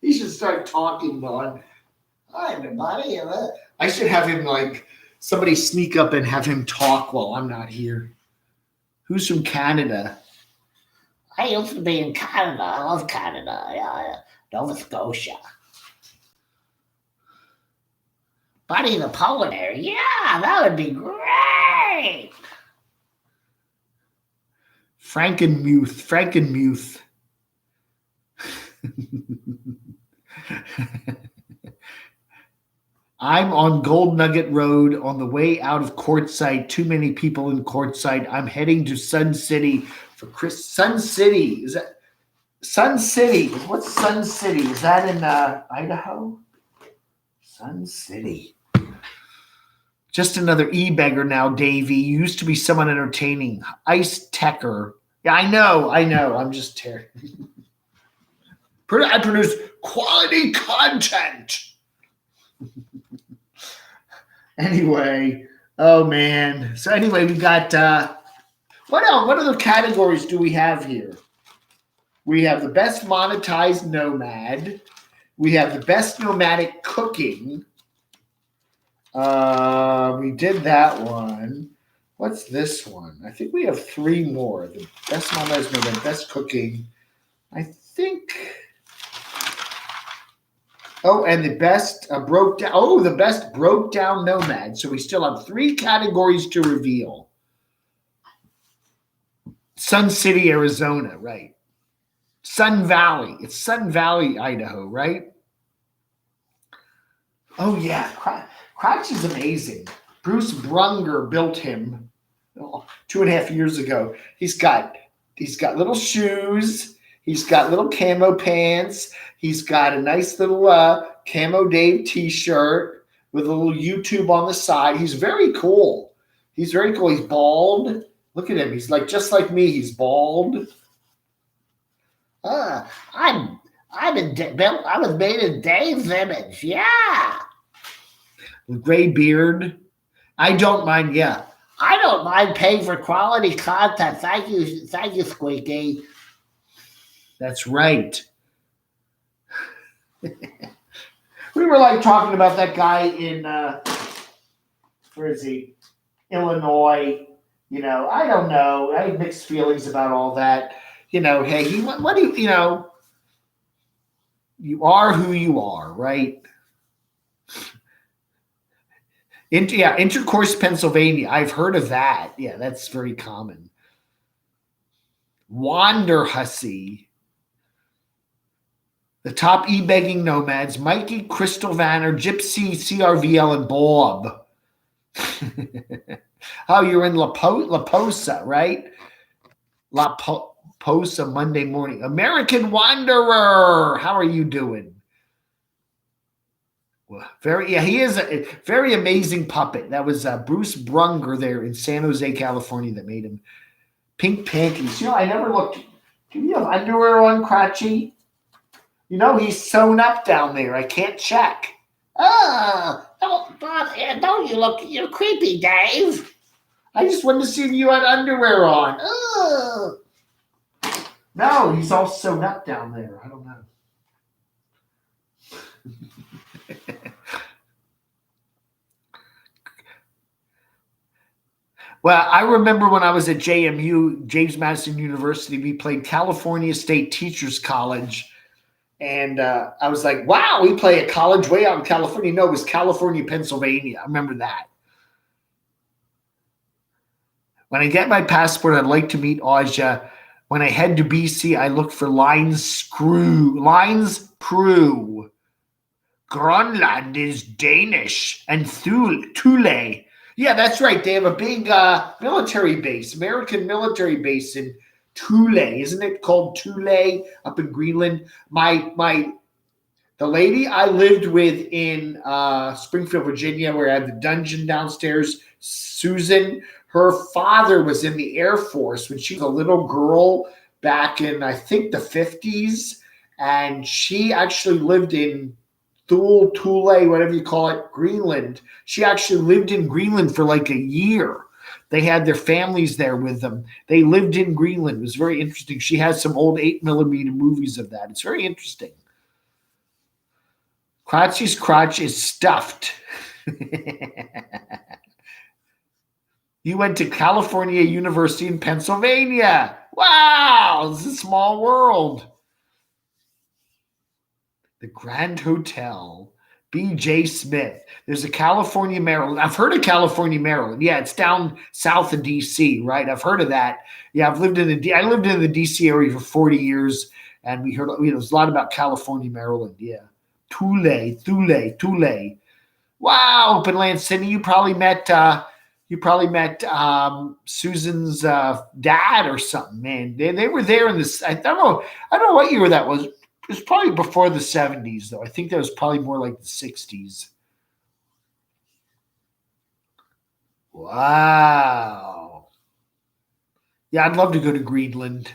He should start talking, Don. Hi, everybody. I should have him somebody sneak up and have him talk while I'm not here. Who's from Canada? I used to be in Canada. I love Canada. Yeah. Nova Scotia. Buddy the Poet there. Yeah, that would be great. Frankenmuth. I'm on Gold Nugget Road on the way out of Quartzsite. Too many people in Quartzsite. I'm heading to Sun City for Sun City. Is that Sun City? What's Sun City? Is that in Idaho? Sun City. Just another e-beggar now, Davey. You used to be someone entertaining. Ice Techer. Yeah, I know. I'm just terrible. I produce quality content. Anyway, oh man. So anyway, we got What else? What other categories do we have here? We have the best monetized nomad. We have the best nomadic cooking. We did that one. What's this one? I think we have 3 more. The best monetized nomad, best cooking. I think. Oh, and the best broke down. Oh, the best broke down nomad. So we still have 3 categories to reveal. Sun City, Arizona, right? Sun Valley. It's Sun Valley, Idaho, right? Oh yeah, Crotchy's amazing. Bruce Brunger built him 2.5 years ago. He's got little shoes. He's got little camo pants. He's got a nice little camodave T-shirt with a little YouTube on the side. He's very cool. He's bald. Look at him. He's just like me. He's bald. I was made in Dave's image. Yeah. With gray beard. I don't mind. Yeah. I don't mind paying for quality content. Thank you, Squeaky. That's right. We were talking about that guy in where is he? Illinois. I don't know. I have mixed feelings about all that. Hey, what do you, you are who you are, right? Intercourse, Pennsylvania. I've heard of that. Yeah, that's very common. Wander Hussy. The top e-begging nomads, Mikey, Crystal Vanner, Gypsy, CRVL, and Bob. Oh, you're in La Posa, right? La Posa Monday morning. American Wanderer. How are you doing? Well, he is a very amazing puppet. That was Bruce Brunger there in San Jose, California that made him. Pink Panties. I never looked. Do you have underwear on, Crotchy? He's sewn up down there. I can't check. Oh, don't you look? You're creepy, Dave. I just wanted to see if you had underwear on. Oh. No, he's all sewn up down there. I don't know. Well, I remember when I was at JMU, James Madison University, we played California State Teachers College. And I was like, wow, we play a college way out in California. No, it was California, Pennsylvania. I remember that. When I get my passport, I'd like to meet Aja. When I head to BC, I look for Lines Prue. Grönland is Danish. And Thule. Yeah, that's right. They have a big military base, American military base in Thule. Isn't it called Thule up in Greenland? The lady I lived with in Springfield, Virginia, where I had the dungeon downstairs, Susan, her father was in the Air Force when she was a little girl back in, I think, the 50s. And she actually lived in Thule, whatever you call it, Greenland. She actually lived in Greenland for a year. They had their families there with them. They lived in Greenland. It was very interesting. She has some old 8mm movies of that. It's very interesting. Crotchy's crotch is stuffed. You went to California University in Pennsylvania. Wow, this is a small world. The Grand Hotel, B.J. Smith. There's a California, Maryland. I've heard of California, Maryland. Yeah, it's down south of D.C., right? I've heard of that. Yeah, I lived in the D.C. area for 40 years, and we heard there's a lot about California, Maryland. Yeah, Thule. Wow, Open Land City. You probably met Susan's dad or something. Man, they were there in this. I don't know what year that was. It was probably before the 70s, though. I think that was probably more like the 60s. Wow. Yeah, I'd love to go to Greenland.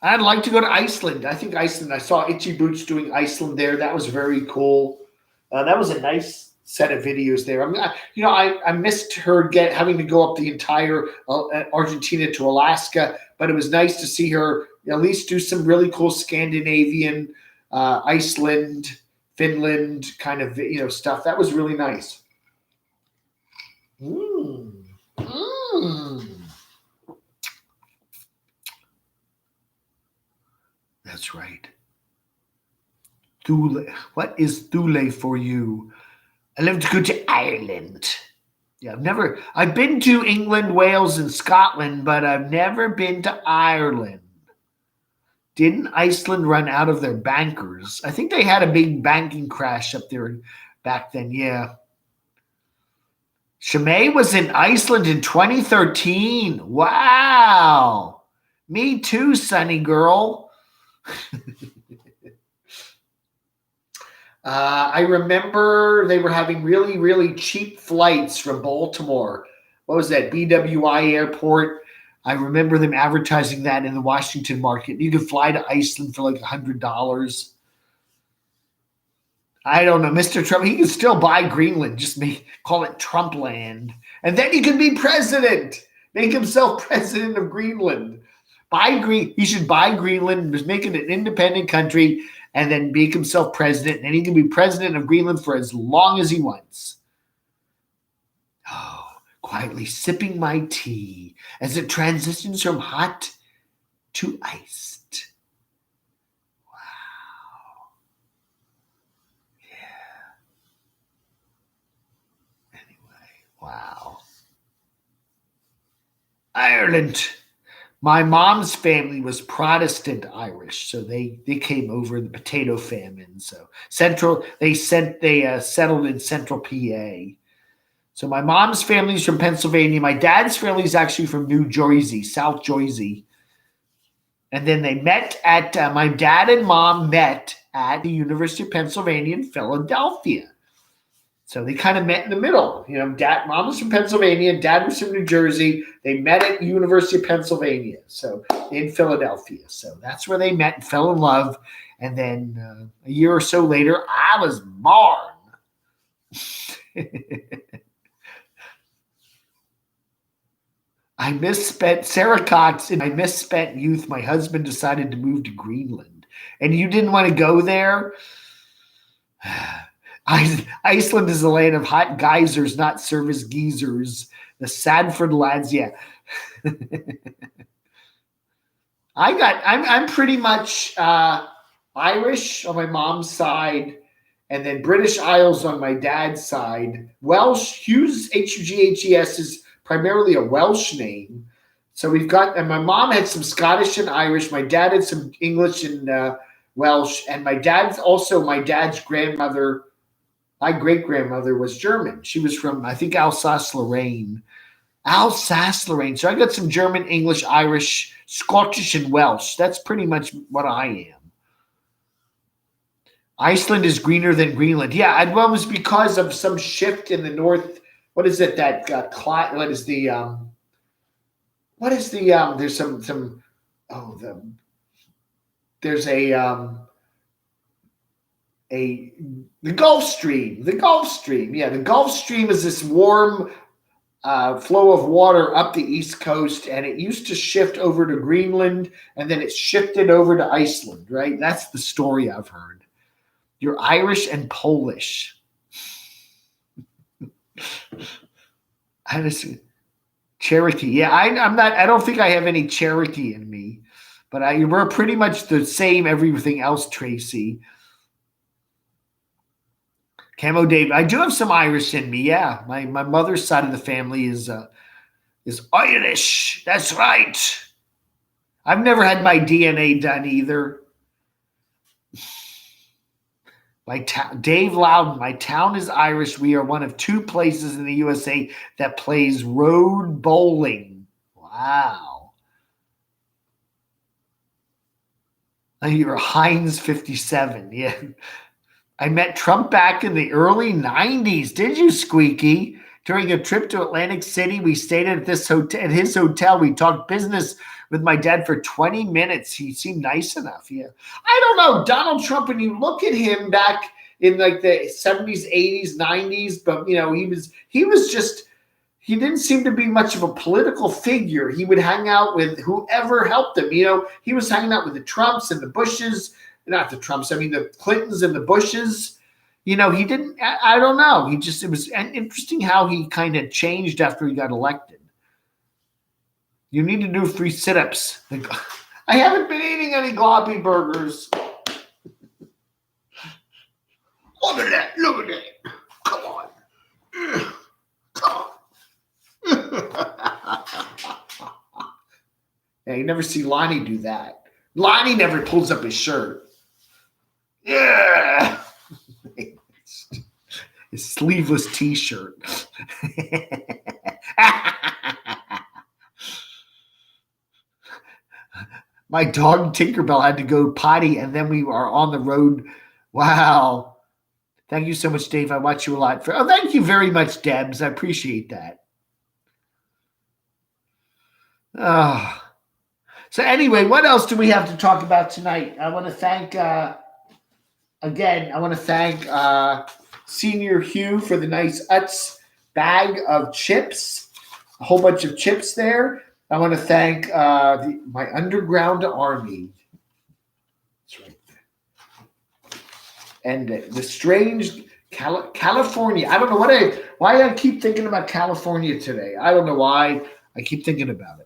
I'd like to go to Iceland. I think Iceland, I saw Itchy Boots doing Iceland there. That was very cool. That was a nice set of videos there. I missed her having to go up the entire Argentina to Alaska, but it was nice to see her at least do some really cool Scandinavian, Iceland, Finland kind of stuff. That was really nice. That's right. Thule. What is Thule for you? I love to go to Ireland. Yeah, I've been to England, Wales, and Scotland, but I've never been to Ireland. Didn't Iceland run out of their bankers? I think they had a big banking crash up there back then, yeah. Shimei was in Iceland in 2013. Wow. Me too, sunny girl. I remember they were having really, really cheap flights from Baltimore. What was that? BWI Airport. I remember them advertising that in the Washington market. You could fly to Iceland for like $100. I don't know. Mr. Trump, he can still buy Greenland. Just call it Trump land. And then he can be president. Make himself president of Greenland. He should buy Greenland, just make it an independent country, and then make himself president. And he can be president of Greenland for as long as he wants. Oh, quietly sipping my tea as it transitions from hot to iced. Wow. Yeah. Anyway, wow. Ireland. My mom's family was Protestant Irish, so they came over in the potato famine. So they settled in central PA. So my mom's family is from Pennsylvania. My dad's family is actually from New Jersey, South Jersey. And then they met my dad and mom met at the University of Pennsylvania in Philadelphia. So they kind of met in the middle. Mom was from Pennsylvania, dad was from New Jersey. They met at University of Pennsylvania, so in Philadelphia. So that's where they met and fell in love. And then a year or so later, I was born. I misspent Sarah Cox in my misspent youth. My husband decided to move to Greenland, and you didn't want to go there. Iceland is a land of hot geysers, not service geezers. The Sadford lads, yeah. I'm pretty much Irish on my mom's side, and then British Isles on my dad's side. Welsh, Hughes, Hughes is primarily a Welsh name. So and my mom had some Scottish and Irish. My dad had some English and Welsh, and my dad's grandmother. My great-grandmother was German. She was from, I think, Alsace-Lorraine. Alsace-Lorraine. So I got some German, English, Irish, Scottish, and Welsh. That's pretty much what I am. Iceland is greener than Greenland. Yeah, it was because of some shift in the north. What is it that the Gulf Stream. The Gulf Stream. Yeah, the Gulf Stream is this warm flow of water up the East Coast, and it used to shift over to Greenland, and then it shifted over to Iceland, right? That's the story I've heard. You're Irish and Polish. Cherokee. Yeah, I'm not. I don't think I have any Cherokee in me, but we're pretty much the same. Everything else, Tracy. Camo Dave. I do have some Irish in me. Yeah, my mother's side of the family is Irish. That's right. I've never had my DNA done either. Dave Loudon, my town is Irish. We are one of 2 places in the USA that plays road bowling. Wow. You're Heinz 57. Yeah. I met Trump back in the early 90s. Did you, Squeaky? During a trip to Atlantic City, we stayed at his hotel. We talked business with my dad for 20 minutes. He seemed nice enough. Yeah. I don't know. Donald Trump, when you look at him back in like the 70s, 80s, 90s, but he didn't seem to be much of a political figure. He would hang out with whoever helped him. He was hanging out with the Trumps and the Bushes, not the Trumps, the Clintons and the Bushes. He didn't, I don't know. It was interesting how he kind of changed after he got elected. You need to do 3 sit-ups. I haven't been eating any gloppy burgers. Look at that. Come on. Yeah, you never see Lonnie do that. Lonnie never pulls up his shirt. Yeah. His sleeveless t-shirt. My dog Tinkerbell had to go potty, and then we are on the road. Wow. Thank you so much, Dave. I watch you a lot. Thank you very much, Debs. I appreciate that. So anyway, what else do we have to talk about tonight? I want to thank, Senior Hugh for the nice Utz bag of chips. A whole bunch of chips there. I want to thank my underground army. That's right. And the strange California. I don't know why I keep thinking about California today. I don't know why I keep thinking about it.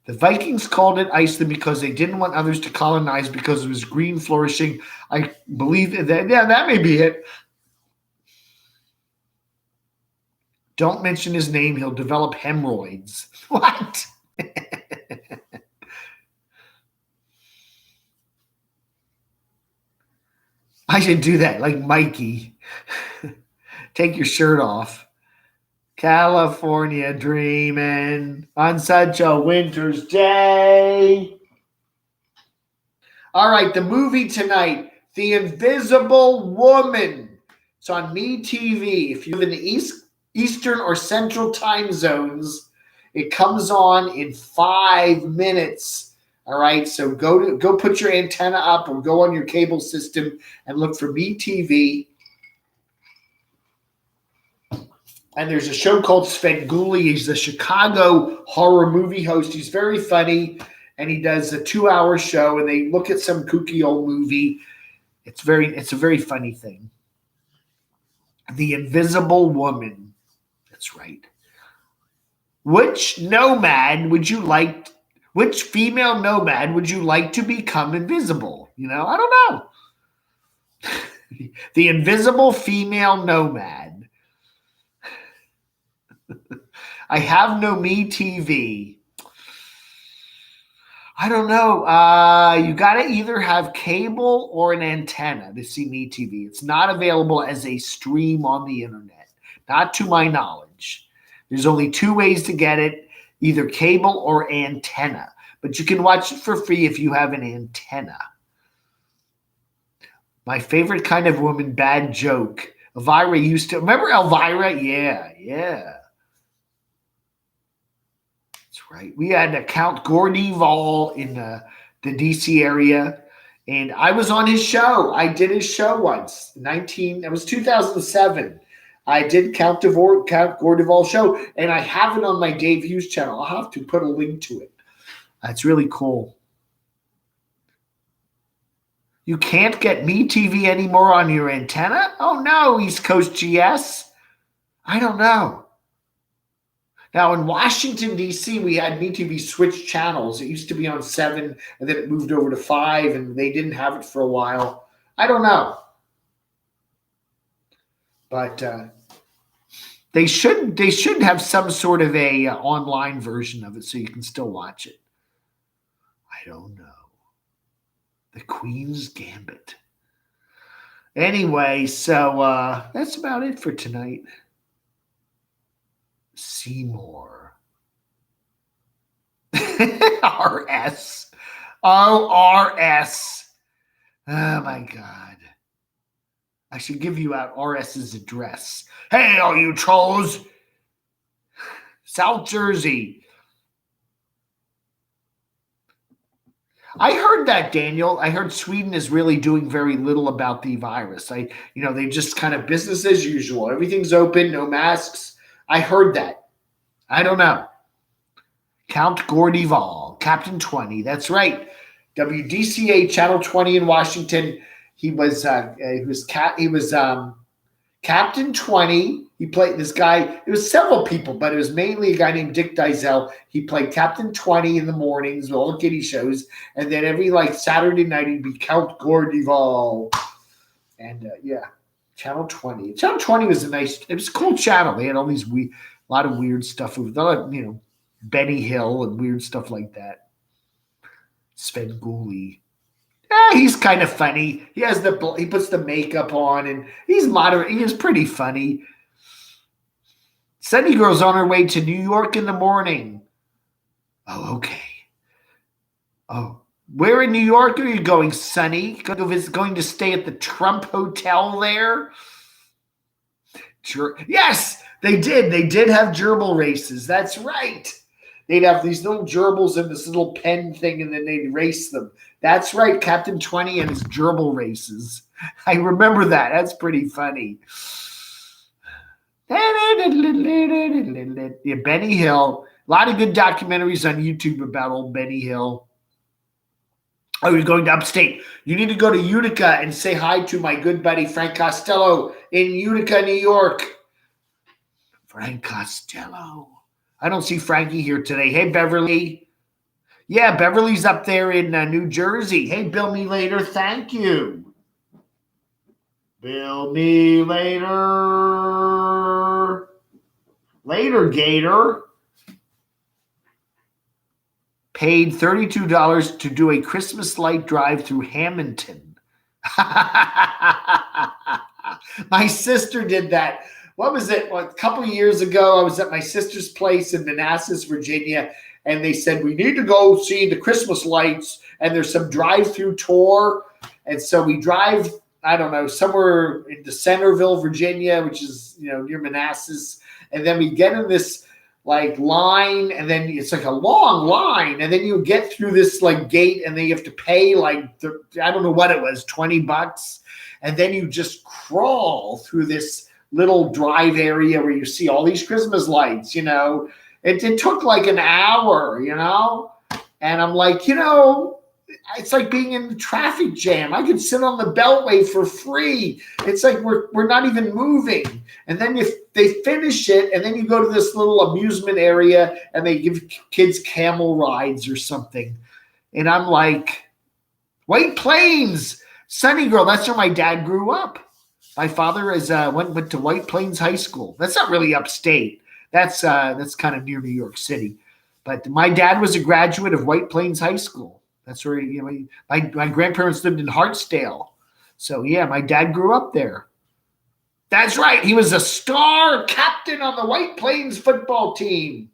The Vikings called it Iceland because they didn't want others to colonize because it was green, flourishing. I believe that. Yeah, that may be it. Don't mention his name. He'll develop hemorrhoids. What? I should do that, like Mikey. Take your shirt off. California dreaming on such a winter's day. All right, the movie tonight, The Invisible Woman. It's on MeTV. If you live in the Eastern or Central time zones, it comes on in 5 minutes. All right, so go put your antenna up or go on your cable system and look for MeTV. And there's a show called Svengoolie. He's the Chicago horror movie host. He's very funny, and he does a 2-hour show, and they look at some kooky old movie. It's a very funny thing. The Invisible Woman. That's right. Which nomad would you like? Which female nomad would you like to become invisible? I don't know. The invisible female nomad. I have no MeTV. I don't know. You got to either have cable or an antenna to see MeTV. It's not available as a stream on the internet, not to my knowledge. There's only 2 ways to get it, either cable or antenna. But you can watch it for free if you have an antenna. My favorite kind of woman, bad joke. Elvira used to. Remember Elvira? Yeah. Right. We had Count Gordeval in the DC area, and I was on his show. I did his show once. It was 2007. I did Count Gordeval show, and I have it on my Dave Hughes channel. I'll have to put a link to it. That's really cool. You can't get MeTV anymore on your antenna? Oh, no, East Coast GS. I don't know. Now, in Washington, D.C., we had MeTV switch channels. It used to be on 7, and then it moved over to 5, and they didn't have it for a while. I don't know. But they should have some sort of a online version of it so you can still watch it. I don't know. The Queen's Gambit. Anyway, so that's about it for tonight. Seymour. RS. Oh, RS. Oh, my God. I should give you out RS's address. Hey, all you trolls. South Jersey. I heard that, Daniel. I heard Sweden is really doing very little about the virus. They just kind of business as usual. Everything's open, no masks. I heard that. I don't know. Count Gordival, Captain 20. That's right. WDCA Channel 20 in Washington. He was Captain 20. He played this guy. It was several people, but it was mainly a guy named Dick Dizell. He played Captain 20 in the mornings with all the kiddie shows. And then every Saturday night, he'd be Count Gordival. And Channel 20. Channel 20 was it was a cool channel. They had all these a lot of weird stuff. Benny Hill and weird stuff like that. Sven Gulli. He's kind of funny. He puts the makeup on and he's moderate. He is pretty funny. Sunny Girl's on her way to New York in the morning. Oh, okay. Oh, where in New York are you going, Sunny? Going to stay at the Trump Hotel there? Yes, they did. They did have gerbil races. That's right. They'd have these little gerbils in this little pen thing, and then they'd race them. That's right, Captain 20 and his gerbil races. I remember that. That's pretty funny. Yeah, Benny Hill. A lot of good documentaries on YouTube about old Benny Hill. Oh, you're going to upstate. You need to go to Utica and say hi to my good buddy Frank Costello in Utica, New York. Frank Costello. I don't see Frankie here today. Hey, Beverly. Yeah, Beverly's up there in New Jersey. Hey, bill me later. Thank you. Bill me later. Later, Gator. Paid $32 to do a Christmas light drive through Hamilton. My sister did that. What was it? A couple of years ago, I was at my sister's place in Manassas, Virginia, and they said, we need to go see the Christmas lights, and there's some drive-through tour. And so we drive, I don't know, somewhere into Centerville, Virginia, which is, near Manassas. And then we get in this line, and then it's a long line. And then you get through this gate, and then you have to pay I don't know what it was, $20. And then you just crawl through this little drive area where you see all these Christmas lights, It took an hour, And I'm like, it's like being in the traffic jam. I could sit on the Beltway for free. It's like we're not even moving. And then if they finish it, and then you go to this little amusement area, and they give kids camel rides or something. And I'm like, White Plains, Sunny Girl. That's where my dad grew up. My father went to White Plains High School. That's not really upstate. That's kind of near New York City. But my dad was a graduate of White Plains High School. That's where my grandparents lived in Hartsdale. So yeah, my dad grew up there. That's right. He was a star captain on the White Plains football team.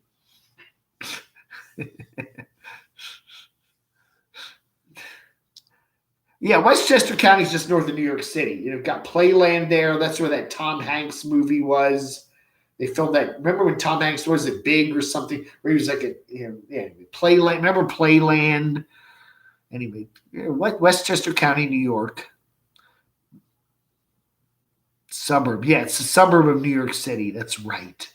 Yeah, Westchester County is just north of New York City. You've got Playland there. That's where that Tom Hanks movie was. They filmed that. Remember when Tom Hanks was it Big or something? Where he was Playland. Remember Playland? Anyway, Westchester County, New York. Suburb. Yeah, it's a suburb of New York City. That's right.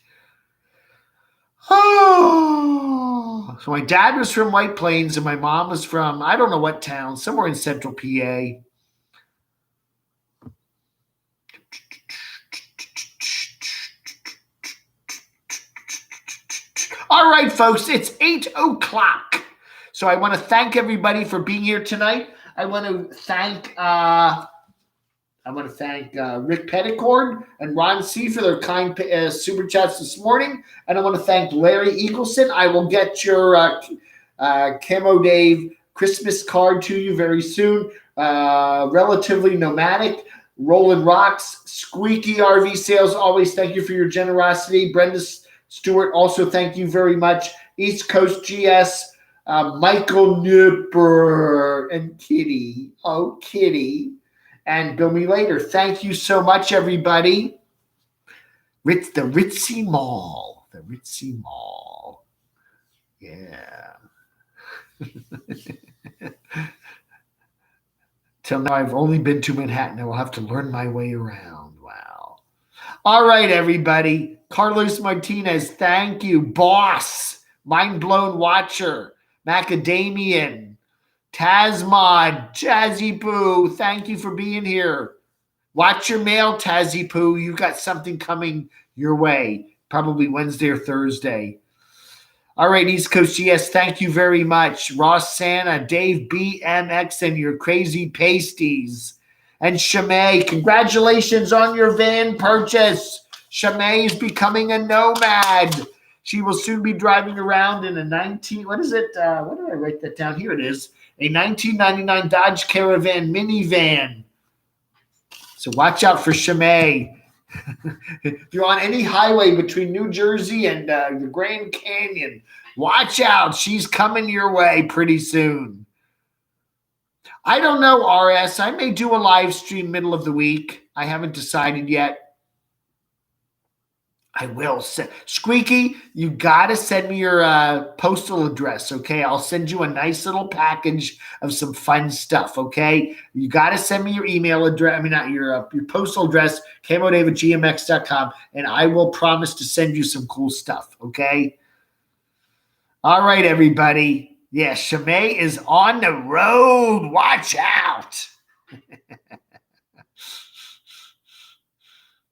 Oh, so my dad was from White Plains and my mom was from, I don't know what town, somewhere in central PA. All right, folks, it's 8 o'clock. So I want to thank everybody for being here tonight. I want to thank Rick Petticord and Ron C. for their kind super chats this morning. And I want to thank Larry Eagleson. I will get your camodave Christmas card to you very soon. Relatively Nomadic, Rolling Rocks, Squeaky RV Sales. Always thank you for your generosity. Brenda Stewart, also thank you very much. East Coast GS, Michael Nipper, and Kitty. Oh, Kitty. And bill me later. Thank you so much, everybody. The Ritzy Mall. The Ritzy Mall. Yeah. Till now, I've only been to Manhattan. I will have to learn my way around. Wow. All right, everybody. Carlos Martinez, thank you. Boss, Mind Blown Watcher, Macadamian, Tasmod, Jazzy Poo, thank you for being here. Watch your mail, Tazzy Poo. You got something coming your way, probably Wednesday or Thursday. All right, East Coast GS, thank you very much. Ross Santa, Dave BMX, and your crazy pasties. And Shamay, congratulations on your van purchase. Shamay is becoming a nomad. She will soon be driving around in a what did I write that down? Here it is. A 1999 Dodge Caravan minivan. So watch out for Shamay. If you're on any highway between New Jersey and the Grand Canyon, watch out. She's coming your way pretty soon. I don't know, RS. I may do a live stream middle of the week. I haven't decided yet. I will. Squeaky, you got to send me your postal address, okay? I'll send you a nice little package of some fun stuff, okay? You got to send me your email address. I mean, not your postal address, camodave@gmx.com, and I will promise to send you some cool stuff, okay? All right, everybody. Yeah, Shamay is on the road. Watch out.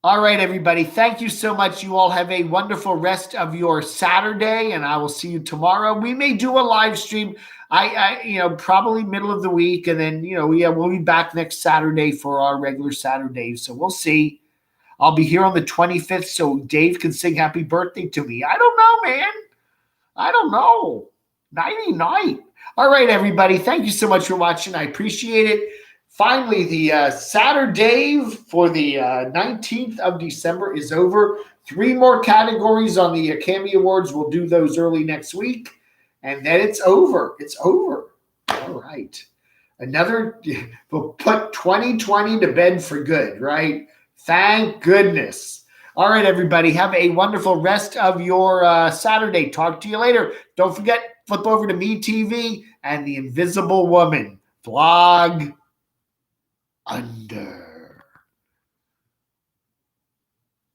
All right, everybody. Thank you so much. You all have a wonderful rest of your Saturday, and I will see you tomorrow. We may do a live stream. Probably middle of the week, and then we'll be back next Saturday for our regular Saturdays. So we'll see. I'll be here on the 25th, so Dave can sing happy birthday to me. I don't know, man. I don't know. Nighty night. All right, everybody. Thank you so much for watching. I appreciate it. Finally, the SaturDAVE for the 19th of December is over. 3 more categories on the Cammy Awards. We'll do those early next week. And then it's over. It's over. All right. We'll put 2020 to bed for good, right? Thank goodness. All right, everybody. Have a wonderful rest of your Saturday. Talk to you later. Don't forget, flip over to Me TV and The Invisible Woman. Vlog under.